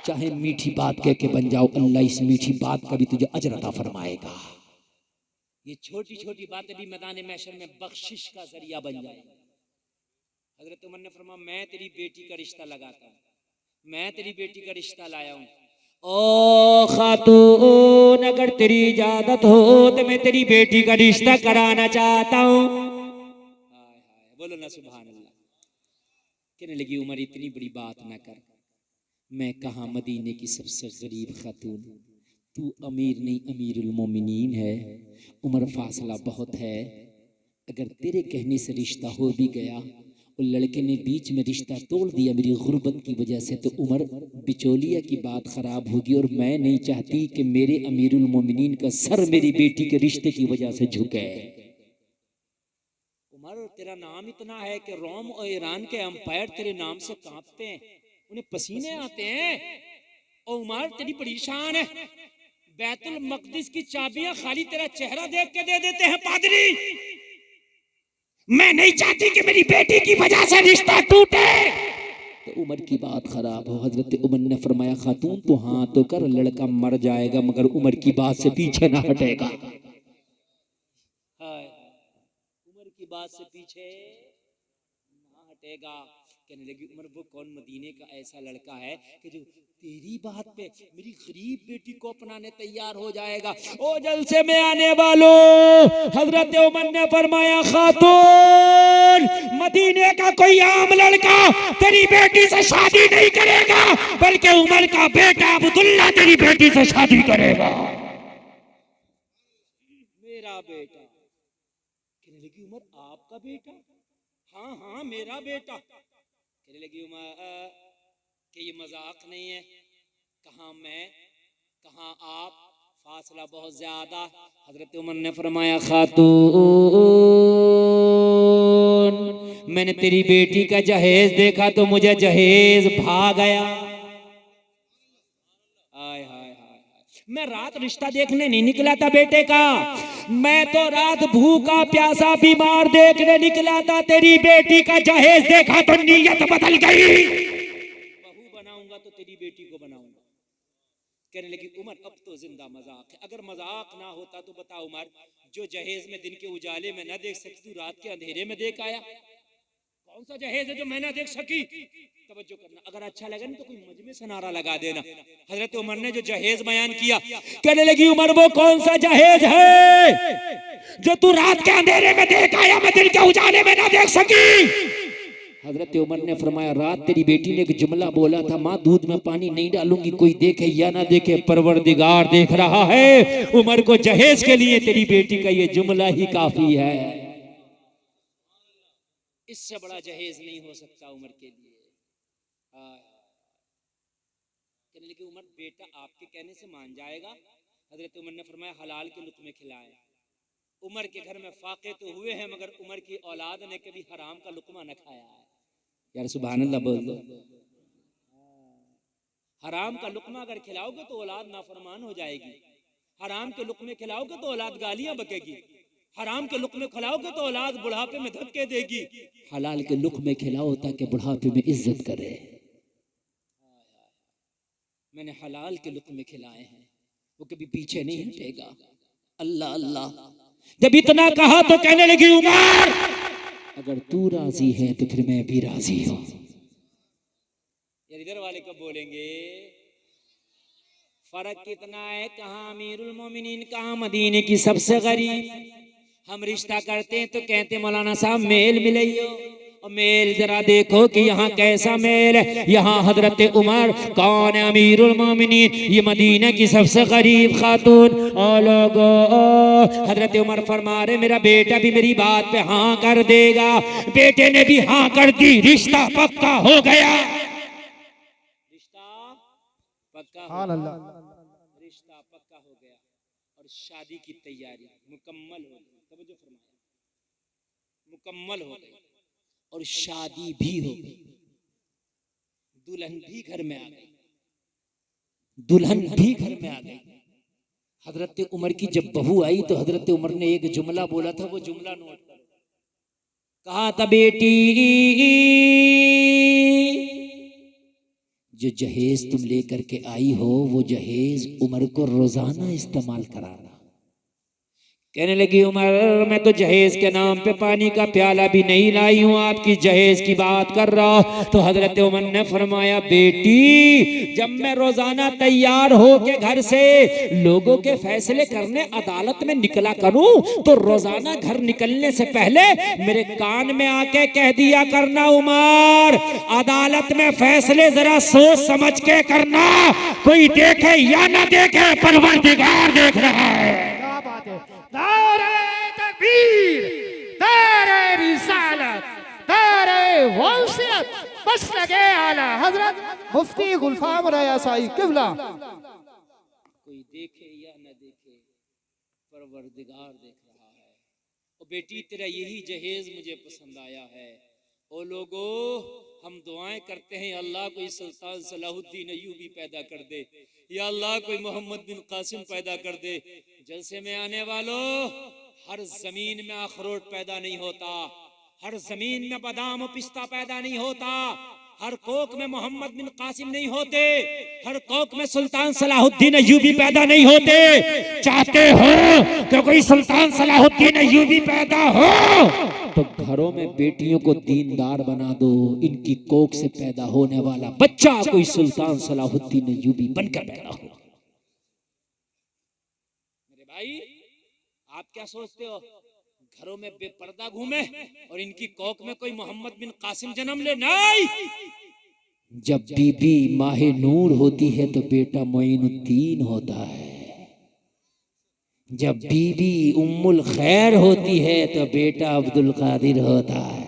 चाहे मीठी बात कह के बन जाओ, अल्लाह इस मीठी बात का भी तुझे अजर अता फरमाएगा। ये छोटी छोटी बातें भी मैदान महशर में बख्शिश का जरिया बन जाएंगी। हजरत उमर ने फरमाया, मैं तेरी बेटी का रिश्ता लगाता हूँ, मैं तेरी बेटी का रिश्ता लाया हूँ। ओ खातून, अगर तेरी इजाजत हो तो मैं तेरी बेटी का रिश्ता कराना चाहता हूँ। बोलो ना सुभान अल्लाह। कहने लगी, उमर इतनी बड़ी बात ना कर, मैं कहाँ मदीने की सबसे गरीब खातून, तू अमीर नहीं अमीरुल मोमिनीन है। उमर फासला बहुत है, अगर तेरे कहने से रिश्ता हो भी गया, और लड़के ने बीच में रिश्ता तोड़ दिया मेरी गुर्बत की वजह से, तो उमर बिचौलिया की बात खराब होगी, और मैं नहीं चाहती कि मेरे अमीरुल मोमिनीन का सर मेरी बेटी के रिश्ते की वजह से झुके। उमर, तेरा नाम इतना है कि रोम और ईरान के एम्पायर तेरे नाम से कांपते हैं, उन्हें पसीने आते हैं। और उमर, तेरी बड़ी शान है, बैतुल मकदिस की चाबियां खाली तेरा चेहरा देख के दे देते हैं पादरी। मैं नहीं चाहती कि मेरी बेटी की वजह से रिश्ता टूटे। तो उमर की बात खराब हो। हजरत उमर ने फरमाया, खातून तो हाँ तो कर, लड़का मर जाएगा मगर उमर की बात से पीछे ना हटेगा। उमर की बात से पीछे ना हटेगा। कहने लगी, उमर वो कौन मदीने का ऐसा लड़का है कि जो तेरी बात पे मेरी गरीब बेटी को अपनाने तैयार हो जाएगा। ओ जलसे में आने वालों, हजरत उमर ने फरमाया, खातून, मदीने का कोई आम लड़का तेरी बेटी से शादी नहीं करेगा, बल्कि उमर का बेटा अब्दुल्ला तेरी बेटी से शादी करेगा। मेरा बेटा। कहने लगी, उमर आपका बेटा? हाँ हाँ मेरा बेटा। कहने लगी उमर कि ये मजाक नहीं है, कहाँ मैं कहाँ आप, फासला बहुत ज्यादा। हजरत उमर ने फरमाया, खातून, मैंने तेरी बेटी का जहेज देखा तो मुझे जहेज भाग गया। हाय हाय हाय, मैं रात रिश्ता देखने नहीं निकला था बेटे का, मैं तो रात भूखा प्यासा बीमार देखने निकला था। तेरी बेटी का जहेज देखा तो नीयत बदल गई, बहू बनाऊंगा तो तेरी बेटी को बनाऊंगा। कहने लगी, उमर अब तो जिंदा मजाक है, अगर मजाक ना होता तो बता उमर, जो जहेज में दिन के उजाले में न देख सकती तू रात के अंधेरे में देख आया, कौन सा जहेज है जो मैं ना देख सकी? तवज्जो करना, अगर अच्छा लगे ना तो कोई मजमे से नारा लगा देना। हजरत उमर ने जो जहेज बयान किया, कहने लगी, उमर वो कौन सा जहेज है जो तू रात के अंधेरे में देख आया, मैं दिन के उजाले में ना देख सकी? हजरत उमर ने फरमाया, रात तेरी बेटी ने एक जुमला बोला था, माँ दूध में पानी नहीं डालूंगी, कोई देखे या ना देखे परवरदिगार देख रहा है। उमर को जहेज के लिए तेरी बेटी का ये जुमला ही काफी है, इससे बड़ा जहेज नहीं हो सकता उमर के लिए। कहने लगी, उमर बेटा आपके कहने से मान जाएगा? हजरत उमर ने फरमाया, हलाल के लुत्मे खिलाएं। उमर के घर में फाके तो हुए हैं, मगर उमर की औलाद ने कभी हराम का लुकमा न खाया है। यार सुभान अल्लाह बोल दो। हराम का लुकमा अगर खिलाओगे तो औलाद नाफरमान हो जाएगी, हराम के लुकमे खिलाओगे तो औलाद गालियां बकेगी, हराम के लुकमे खिलाओगे तो औलाद बुढ़ापे में धक्के देगी। हलाल के लुकमे खिलाओ ताकि बुढ़ापे में इज्जत करे। मैंने हलाल के लुकमे खिलाए हैं, वो कभी पीछे नहीं हटेगा। अल्लाह अल्लाह। जब इतना कहा तो कहने लगी, उमर अगर तू राजी है तो फिर मैं भी राजी हूं। यार इधर वाले कब बोलेंगे? फर्क कितना है, कहाँ अमीरुल मोमिनीन, कहाँ मदीने की सबसे गरीब। हम रिश्ता करते हैं तो कहते मौलाना साहब मेल मिलाइयो, और मेल जरा देखो कि यहाँ कैसा मेल है। यहाँ हजरत उमर कौन है? अमीरुल मोमिनीन, ये मदीने की सबसे गरीब खातून। और लोगों, हजरत उमर फरमा रहे, मेरा बेटा भी मेरी बात पे हाँ कर देगा। बेटे ने भी हाँ कर दी, रिश्ता पक्का हो गया। रिश्ता पक्का हो गया, रिश्ता पक्का हो गया। शादी की तैयारी मुकम्मल हो गई, तवज्जो फरमाया, मुकम्मल हो गई और शादी भी हो गई, दुल्हन भी घर में आ गई, दुल्हन भी घर में आ गई। हजरत उमर की जब बहू आई तो हजरत उमर ने एक जुमला बोला था, वो जुमला नोट करो। कहा था, बेटी जो जहेज तुम लेकर के आई हो वो जहेज उमर को रोजाना इस्तेमाल कराना। कहने लगी, उमर मैं तो जहेज के नाम पे पानी का प्याला भी नहीं लाई हूं, आपकी जहेज की बात कर रहा हूं। तो हजरत उमर ने फरमाया, बेटी जब मैं रोजाना तैयार हो के घर से लोगों के फैसले करने अदालत में निकला करूं तो रोजाना घर निकलने से पहले मेरे कान में आके कह दिया करना, उमर अदालत में फैसले जरा सोच समझ के करना, कोई देखे या ना देखे परवरदिगार देख रहा है। क्या बात है। नारे तकबीर, नारे रिसालत, नारे गौसियत, मसलके आला हजरत मुफ्ती गुलफाम रया साहिब किबला। कोई देखे या न देखे परवरदिगार देख रहा है। ओ बेटी तेरा यही जहेज मुझे पसंद आया है। ओ लोगो हम दुआएं करते हैं, अल्लाह कोई सुल्तान सलाहुद्दीन अय्यूबी पैदा कर दे, या अल्लाह कोई मोहम्मद बिन कासिम पैदा कर दे। जलसे में आने वालों, हर जमीन में अखरोट पैदा नहीं होता, हर जमीन में बादाम और पिस्ता पैदा नहीं होता, हर कोक में मोहम्मद बिन कासिम नहीं होते, हर कोक में सुल्तान सलाहुद्दीन अय्यूबी पैदा नहीं होते। चाहते हो कि कोई सुल्तान सलाहुद्दीन अय्यूबी पैदा हो तो घरों में बेटियों को दीनदार बना दो, इनकी कोक से पैदा होने वाला बच्चा कोई सुल्तान सलाहुद्दीन अय्यूबी बनकर पैदा हो। मेरे भाई आप क्या सोचते हो, घरों में बेपर्दा घूमे और इनकी कोक में कोई मोहम्मद बिन कासिम जन्म ले? नहीं, जब बीबी माहे नूर होती है तो बेटा मोइनुद्दीन होता है, जब बीबी उम्मुल खैर होती है तो बेटा अब्दुल कादिर होता है,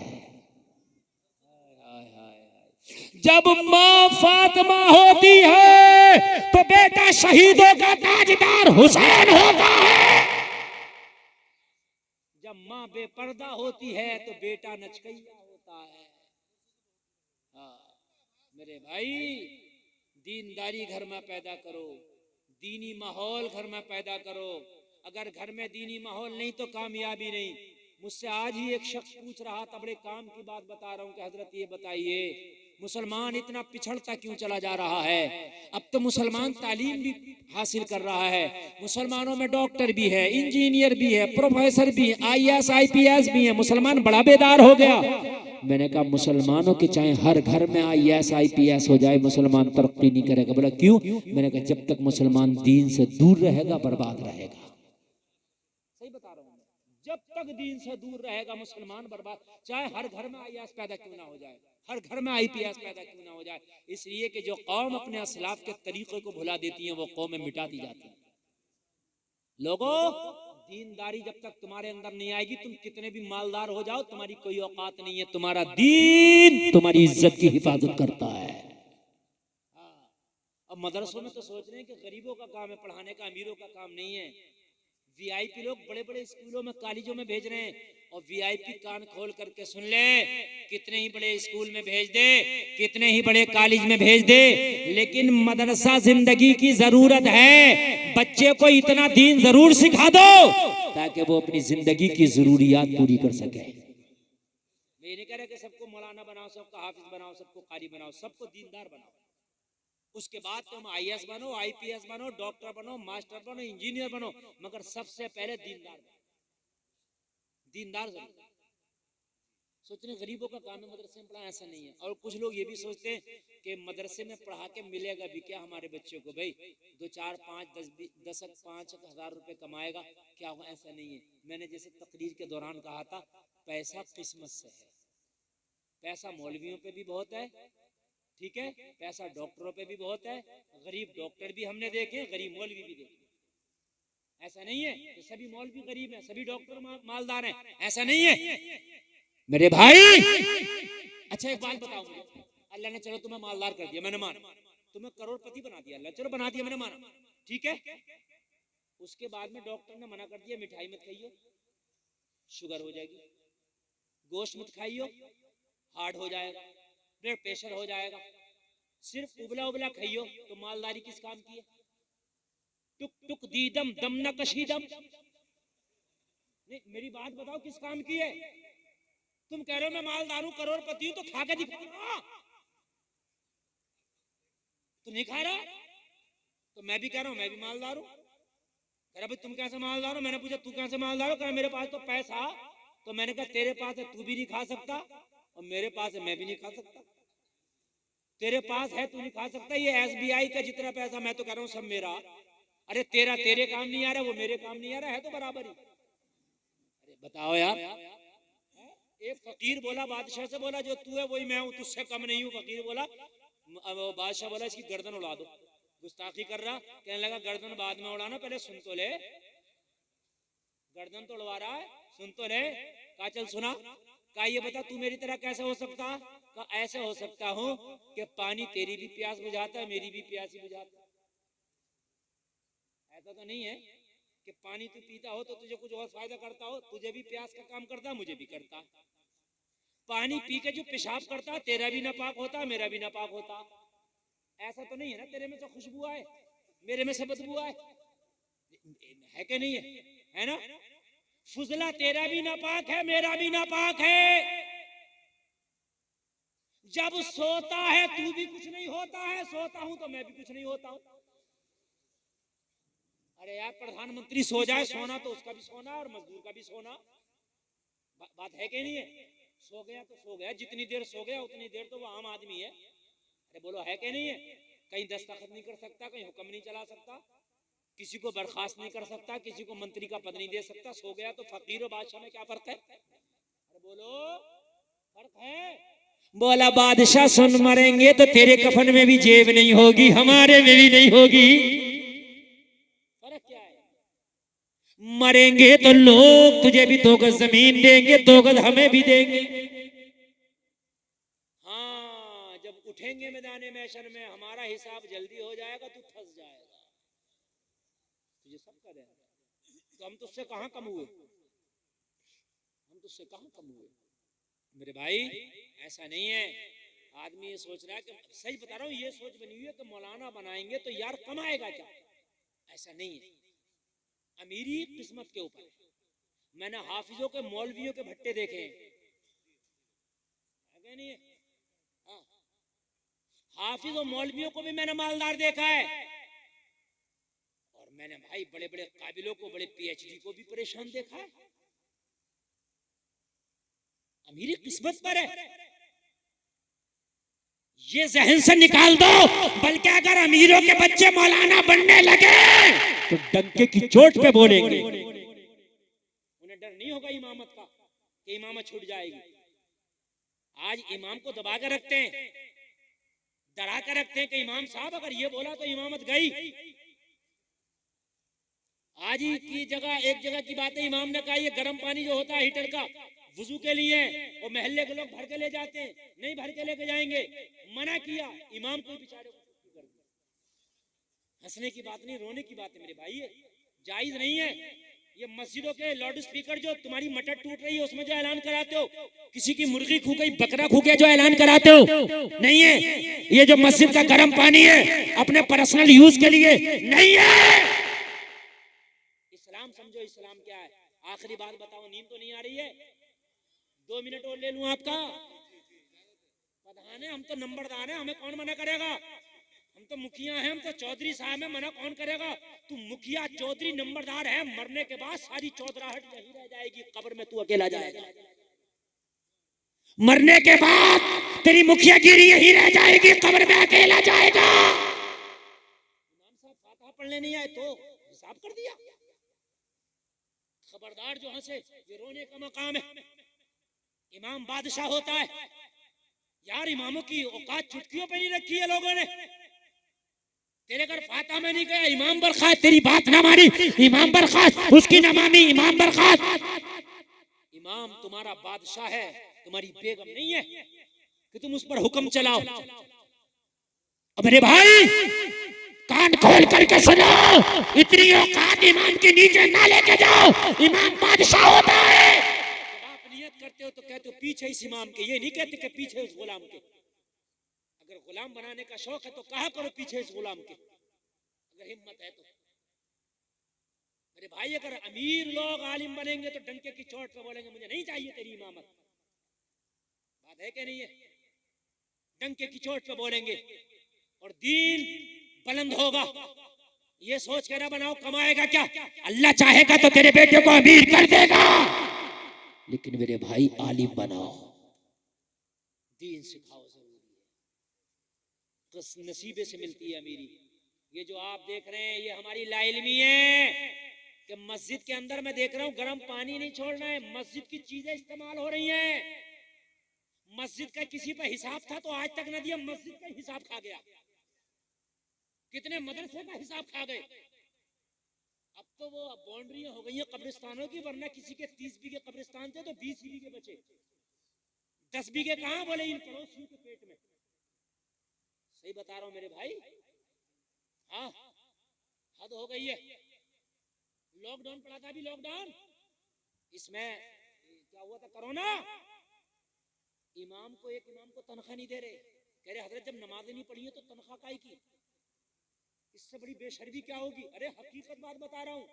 जब माँ फातिमा होती है तो बेटा शहीदों का ताजदार हुसैन होता है, जब माँ बेपर्दा होती है तो बेटा नचकैया होता है। हाँ मेरे भाई, दीनदारी घर में पैदा करो, दीनी माहौल घर में पैदा करो। अगर घर में दीनी माहौल नहीं तो कामयाबी नहीं। मुझसे आज ही एक शख्स पूछ रहा था, बड़े काम की बात बता रहा हूँ कि हजरत ये बताइए मुसलमान इतना पिछड़ता क्यों चला जा रहा है? अब तो मुसलमान तालीम भी हासिल कर रहा है, मुसलमानों में डॉक्टर भी है, इंजीनियर भी है, प्रोफेसर भी है, IAS IPS भी है, मुसलमान बड़ा बेदार हो गया। मैंने कहा मुसलमानों के चाहे हर घर में IAS IPS हो जाए, मुसलमान तरक्की नहीं करेगा। बोला क्यों? मैंने कहा जब तक मुसलमान दीन से दूर रहेगा बर्बाद रहेगा। सही बता रहा हूँ, जब तक दीन से दूर रहेगा मुसलमान बर्बाद। चाहे हर घर में IAS पैदा क्यों ना हो जाए, हर घर में IPS पैदा क्यों ना हो जाए, इसलिए कि जो कौम अपने असलाफ के तरीके को भुला देती है वो कौमें मिटा दी जाती है। लोगों, दीनदारी जब तक तुम्हारे अंदर नहीं आएगी, तुम कितने भी मालदार हो जाओ, तुम्हारी कोई औकात नहीं है। तुम्हारा दीन तुम्हारी इज्जत की हिफाजत करता है। अब मदरसों में तो सोच रहे हैं कि गरीबों का काम है पढ़ाने का, अमीरों का काम नहीं है। VIP लोग बड़े बड़े स्कूलों में, कॉलेजों में भेज रहे हैं, और VIP कान खोल करके सुन ले, कितने ही बड़े स्कूल में भेज दे, कितने ही बड़े कॉलेज में भेज दे, लेकिन मदरसा जिंदगी की जरूरत है। बच्चे को इतना दीन जरूर सिखा दो ताकि वो अपनी जिंदगी की जरूरियात पूरी कर सके। मैं ये नहीं कह रहा कि सबको मौलाना बनाओ, सबको हाफिज बनाओ, सबको कारी बनाओ, सबको दीनदार बनाओ। उसके बाद तुम IAS बनो, IPS बनो, डॉक्टर बनो, मास्टर बनो, इंजीनियर बनो, मगर सबसे पहले दीनदार बनो। दीनदार जरूर। सोचने गरीबों का काम है मदरसे में पढ़ाना, ऐसा नहीं है। और कुछ लोग ये भी सोचते हैं कि मदरसे में पढ़ा के मिलेगा भी क्या हमारे बच्चों को, भाई 2 4 5 10 5 हजार रुपए कमाएगा क्या हो, ऐसा नहीं है। मैंने जैसे तकरीर के दौरान कहा था, पैसा किस्मत से है। पैसा मौलवियों पे भी बहुत है, ठीक है, पैसा डॉक्टरों पे भी बहुत है। गरीब डॉक्टर भी हमने देखे, गरीब मौलवी भी देखे। ऐसा नहीं है कि सभी मौलवी गरीब हैं, सभी डॉक्टर मालदार हैं, ऐसा नहीं है मेरे भाई। अच्छा एक बात बताओ मुझे, अल्लाह ने चलो तुम्हें मालदार कर दिया, मैंने माना, तुम्हें करोड़पति बना दिया अल्लाह, चलो बना दिया, मैंने माना, ठीक है। उसके बाद में डॉक्टर ने मना कर दिया मिठाई मत खाइयो, शुगर हो जाएगी, गोश्त मत खाइयो, हार्ट हो जाएगा, ब्लड प्रेशर हो जाएगा, सिर्फ उबला उबला खाइयो। तो मालदारी किस काम की है? टुक टुक दीदम दम न कशीदम। नहीं, मेरी बात बताओ किस काम की है? तुम कह रहे हो मैं मालदार हूं, करोड़पति हूं, तो खा के दिखाओ ना। तो नहीं खा रहा, तो मैं भी कह रहा हूं मैं भी मालदार हूं। कह रहा भाई तुम कैसे मालदार हो? मैंने पूछा तू कैसे मालदार हो? कहा मेरे पास तो पैसा। तो मैंने कहा तेरे पास है तू भी नहीं खा सकता, और मेरे पास है मैं भी नहीं खा सकता। तेरे पास है तू नहीं खा सकता, ये SBI का जितना पैसा मैं तो कह रहा हूं सब मेरा। अरे तेरा तेरे काम नहीं आ रहा, वो मेरे काम नहीं आ रहा, है तो बराबर ही। अरे बताओ यार, एक फकीर बोला बादशाह से, बोला जो तू है वही मैं हूं, तुझसे कम नहीं हूं। फकीर बोला, बादशाह बोला इसकी गर्दन उड़ा दो। गुस्ताखी कर रहा, कहने लगा गर्दन बाद में उड़ाना, पहले सुन तो ले। गर्दन तो उड़वा रहा है, सुन तो ले। कहा चल सुना। कहा ये बता तू मेरी तरह कैसे हो सकता? कहा ऐसे हो सकता हूं कि पानी तेरी भी प्यास बुझाता है, मेरी भी प्यास ही बुझाता है। ऐसा तो नहीं है कि पानी तू पीता हो तो तुझे कुछ और फायदा करता हो, तुझे भी प्यास का काम करता, मुझे भी करता। पानी पी के जो पेशाब करता, तेरा भी नापाक होता, मेरा भी नापाक होता। ऐसा तो नहीं है ना तेरे में से खुशबू आए, मेरे में से बदबू आए, है कि नहीं है? है ना? फुजला तेरा भी नापाक है, मेरा भी नापाक है। जब सोता है तू भी कुछ नहीं होता है, सोता हूं तो मैं भी कुछ नहीं होता हूं। अरे यार प्रधानमंत्री सो जाए, सोना तो उसका भी सोना और मजदूर का भी सोना। बात है कि नहीं है? सो गया तो सो गया, जितनी देर सो गया उतनी देर तो वो आम आदमी है। अरे बोलो है कि नहीं है? कहीं दस्तखत नहीं कर सकता, कहीं हुक्म नहीं चला सकता, किसी को बर्खास्त नहीं कर सकता, किसी को मंत्री का पद नहीं दे सकता। सो गया तो फकीर और बादशाह में क्या फर्क है? अरे बोलो फर्क है। बोला बादशाह सुन, मरेंगे तो तेरे कफन में भी जेब नहीं होगी, हमारे में भी नहीं होगी। फर्क क्या है? मरेंगे तो लोग तुझे भी 2 गज जमीन देंगे, 2 गज हमें भी देंगे। हाँ, जब उठेंगे मैदाने महशर में हमारा हिसाब जल्दी हो जाएगा, तू फंस जाएगा। तुझे सब कर रहे हैं तो हम तुझसे कहां कम हुए? हम तुझसे कहां कम हुए? मेरे भाई ऐसा नहीं है। आदमी ये सोच रहा है कि सही बता रहा हूं, ये सोच बनी हुई है कि मौलाना बनाएंगे तो यार कमाएगा क्या। ऐसा नहीं है, अमीरी किस्मत के ऊपर है। मैंने हाफिजों के मौलवियों के भट्टे देखे हैं, नहीं है? हाँ, हाफिज और मौलवियों को भी मैंने मालदार देखा है, और मैंने भाई बड़े बड़े काबिलों को, बड़े PhD को भी परेशान देखा है। अमीरी किस्मत पर है, ये जहन से निकाल दो। बल्कि अगर अमीरों के बच्चे मौलाना बनने लगे तो डंके की चोट पे बोलेंगे। उन्हें डर नहीं होगा इमामत का कि इमामत छूट जाएगी। आज इमाम को दबा कर रखते हैं, डरा कर रखते हैं कि इमाम साहब अगर ये बोला तो इमामत गई। आज ही की जगह एक जगह की बात है, इमाम ने कहा ये गर्म पानी जो होता है हीटर का वुजू के लिए, वो मोहल्ले के लोग भर के ले जाते हैं, नहीं भर के लेके जाएंगे। मना किया, इमाम को बेचारे को कर दिया। हंसने की बात नहीं, रोने की बात है मेरे भाई, जायज नहीं है। ये मस्जिदों के लाउड स्पीकर जो तुम्हारी मटर टूट रही है उसमें जो ऐलान कराते हो, किसी की मुर्गी खू गई, बकरा खू गया जो ऐलान कराते हो, नहीं है। ये जो मस्जिद का गर्म पानी है अपने पर्सनल यूज के लिए नहीं है। इस्लाम समझो, इस्लाम क्या है। आखिरी बात बताओ, नींद तो नहीं आ रही है? 2 मिनट और ले लूं आपका? प्रधान है, हम तो नंबरदार हैं, हमें कौन मना करेगा? हम तो मुखिया हैं, हम तो चौधरी साहब हैं, मना कौन करेगा? तू मुखिया चौधरी नंबरदार है, मरने के बाद सारी चौधराहट यही रह जाएगी, कब्र में तू अकेला जाएगा। मरने के बाद तेरी मुखियागिरी यही रह जाएगी, कब्र में अकेला जाएगा। इमाम साहब फातिहा पढ़ने नहीं आए तो हिसाब कर दिया। खबरदार जो हंसे, ये रोने का मकाम है। इमाम बादशाह होता है यार, इमामों की औकात चुटकियों पे नहीं रखी है लोगों ने। तेरे घर फातिहा में नहीं गया, इमाम बर्खास्त, तेरी बात ना मानी, इमाम बर्खास्त, उसकी ना मानी, इमाम बर्खास्त। इमाम तुम्हारा बादशाह है, तुम्हारी बेगम नहीं है कि तुम उस पर हुक्म चलाओ। अब मेरे भाई कान खोल करके सुनो, इतनी औकात इमाम के नीचे ना लेके जाओ, इमाम बादशाह होता है। जब आप नियत करते हो तो कहते हो पीछे इस इमाम के, ये नहीं कहते कि पीछे उस गुलाम के। अगर गुलाम बनाने का शौक है तो कहा करो पीछे इस गुलाम के, अगर हिम्मत है तो। मेरे भाई अगर अमीर लोग आलिम बनेंगे तो डंके की चोट पे बोलेंगे मुझे नहीं चाहिए तेरी इमामत, बात है कि नहीं है? डंके की चोट पे बोलेंगे और दीन बुलंद होगा। ये सोच के ना बनाओ कमाएगा क्या, अल्लाह चाहेगा तो तेरे बेटे को अमीर कर देगा, लेकिन मेरे भाई आलिम बनाओ, दीन सिखाओ। जरूरी है, तो नसीबे से मिलती है अमीरी। ये जो आप देख रहे हैं ये हमारी लाइल्मी है कि मस्जिद के अंदर मैं देख रहा हूँ गर्म पानी नहीं छोड़ना है, मस्जिद की चीजें इस्तेमाल हो रही हैं। मस्जिद का किसी पर हिसाब था तो आज तक न दिया, मस्जिद का हिसाब खा गया। कितने मदरसे का हिसाब खा गए। अब तो वो बाउंड्रियां हो गई हैं कब्रिस्तानों की, वरना किसी के 30 बीघे कब्रिस्तान थे तो 20 बीघे बचे, 10 बीघे कहां बोले इन पड़ोसियों के पेट में। सही बता रहा हूं मेरे भाई, हाँ हद हो गई है। लॉकडाउन पड़ा था अभी, लॉकडाउन इसमें क्या हुआ था, कोरोना। इमाम को तनख्वाह नहीं दे रहे, कह रहे हजरत जब नमाजें नहीं पढ़ी है तो तनख्वाह काहे की, इससे बड़ी बेशर्मी क्या होगी। अरे हकीकत बात बता रहा हूं,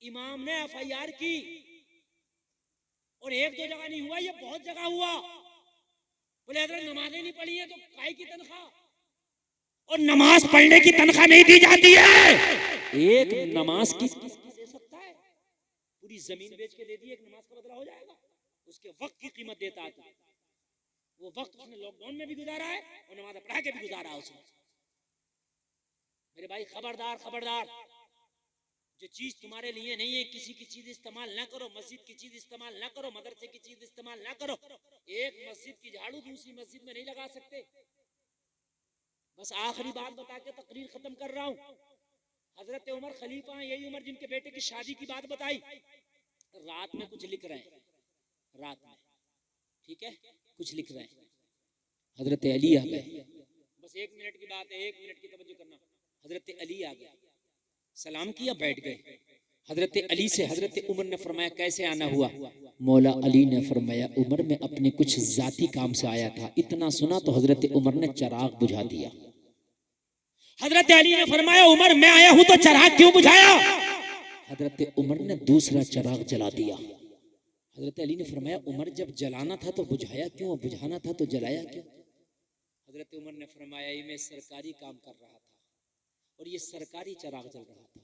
इमाम ने FIR की और एक दो जगह नहीं हुआ, ये बहुत जगह हुआ। बोले हजरत नमाजें नहीं पढ़ी है तो काहे की तनख्वाह, और नमाज पढ़ने की तनख्वाह नहीं दी जाती है। एक नमाज की दे सकता है, पूरी जमीन बेच के दे दी, एक नमाज का बदला हो जाएगा। उसके वक्त की कीमत देता है, वो वक्त उसने लॉकडाउन में भी गुजारा है और नमाज पढ़ा के भी गुजारा है उसने। मेरे भाई खबरदार खबरदार, जो चीज तुम्हारे लिए नहीं है किसी की चीज इस्तेमाल ना करो, मस्जिद की चीज इस्तेमाल ना करो, मदरसे की चीज इस्तेमाल ना करो। एक मस्जिद की झाड़ू दूसरी मस्जिद में नहीं लगा सकते। बस आखिरी बात बता के तकरीर खत्म कर रहा हूं। हजरत उमर खलीफा, यही उमर जिनके बेटे की शादी की बात बताई, रात में कुछ लिख रहे हैं, रात में ठीक है कुछ लिख रहे हैं, हजरत अली आ गए। बस 1 मिनट की बात है, 1 मिनट की तवज्जो करना। हजरत अली आ गया, सलाम किया, बैठ गए। हजरत अली से हजरत उमर ने फरमाया कैसे आना हुआ। मौला अली ने फरमाया उमर मैं अपने कुछ जाती काम से आया था। इतना सुना तो हजरत उमर ने चिराग बुझा दिया। हजरत अली ने फरमाया उमर मैं आया हूं तो चिराग क्यों बुझाया। हजरत उमर ने दूसरा चिराग जला दिया। हजरत अली ने फरमाया उमर जब जलाना था तो बुझाया क्यों, बुझाना था तो जलाया क्यों। हजरत उमर ने फरमाया ये मैं सरकारी काम कर रहा था और ये सरकारी चिराग जल रहा था,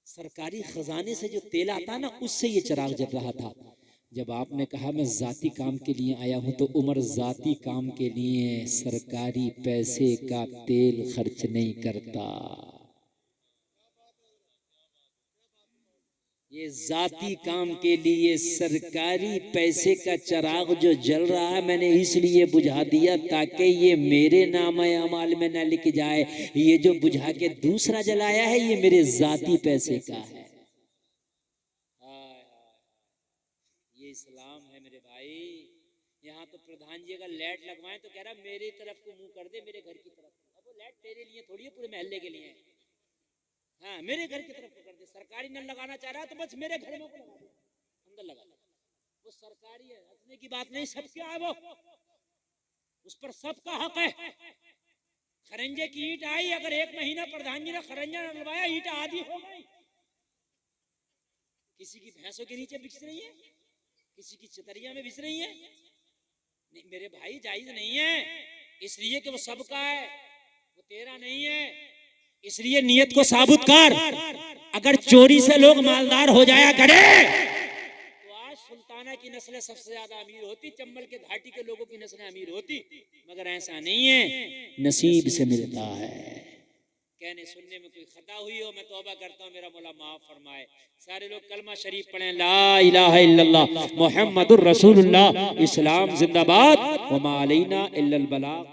सरकारी खजाने से जो तेल आता ना उससे ये चिराग जल रहा था। जब आपने कहा मैं जाती काम के लिए आया हूं तो उमर जाती काम के लिए सरकारी पैसे का तेल खर्च नहीं करता। ये जाती काम के लिए सरकारी पैसे का चिराग जो जल रहा है मैंने इसलिए बुझा दिया ताकि ये मेरे नाम अमाल में न लिख जाए। ये जो बुझा के दूसरा जलाया है ये मेरे जाती पैसे का है। ये इस्लाम है मेरे भाई। यहाँ तो प्रधान जी अगर लाइट लगवाएं तो कह रहा मेरी तरफ को मुंह कर दे, मेरे घर की तरफ। अब वो लाइट तेरे लिए थोड़ी है, पूरे मोहल्ले के लिए है। हाँ मेरे घर की तरफ को कर दे। सरकारी नल लगाना चाह रहा है तो बस मेरे घर में को लगा दे, अंदर लगा दे। वो सरकारी है, हंसने की बात नहीं, सबका है वो, उस पर सबका हक है। खरंजे की ईंट आई, अगर 1 महीना प्रधान जी ने खरंजा न डलवाया ईंट आधी हो गई। किसी की भैंसों के नीचे बिछ रही है, किसी की चतरिया में बिछ रही है। नहीं मेरे भाई जायज नहीं है, इसलिए कि वो सबका है, वो तेरा नहीं है। इसलिए नियत को साबुत कर। अगर चोरी से लोग मालदार हो जाया करे तो आज सुल्ताना की नस्लें सबसे ज्यादा अमीर होती, चंबल के घाटी के लोगों की नस्लें अमीर होती, मगर ऐसा नहीं है, नसीब से मिलता है। कहने सुनने में कोई खता हुई हो मैं तौबा करता हूँ, मेरा मौला माफ फरमाए। सारे लोग कलमा शरीफ पढ़ें, ला इलाहा इल्लल्लाह मुहम्मदुर रसूलुल्लाह, इस्लाम जिंदाबाद, व मा अलैना इल्लल बलाग।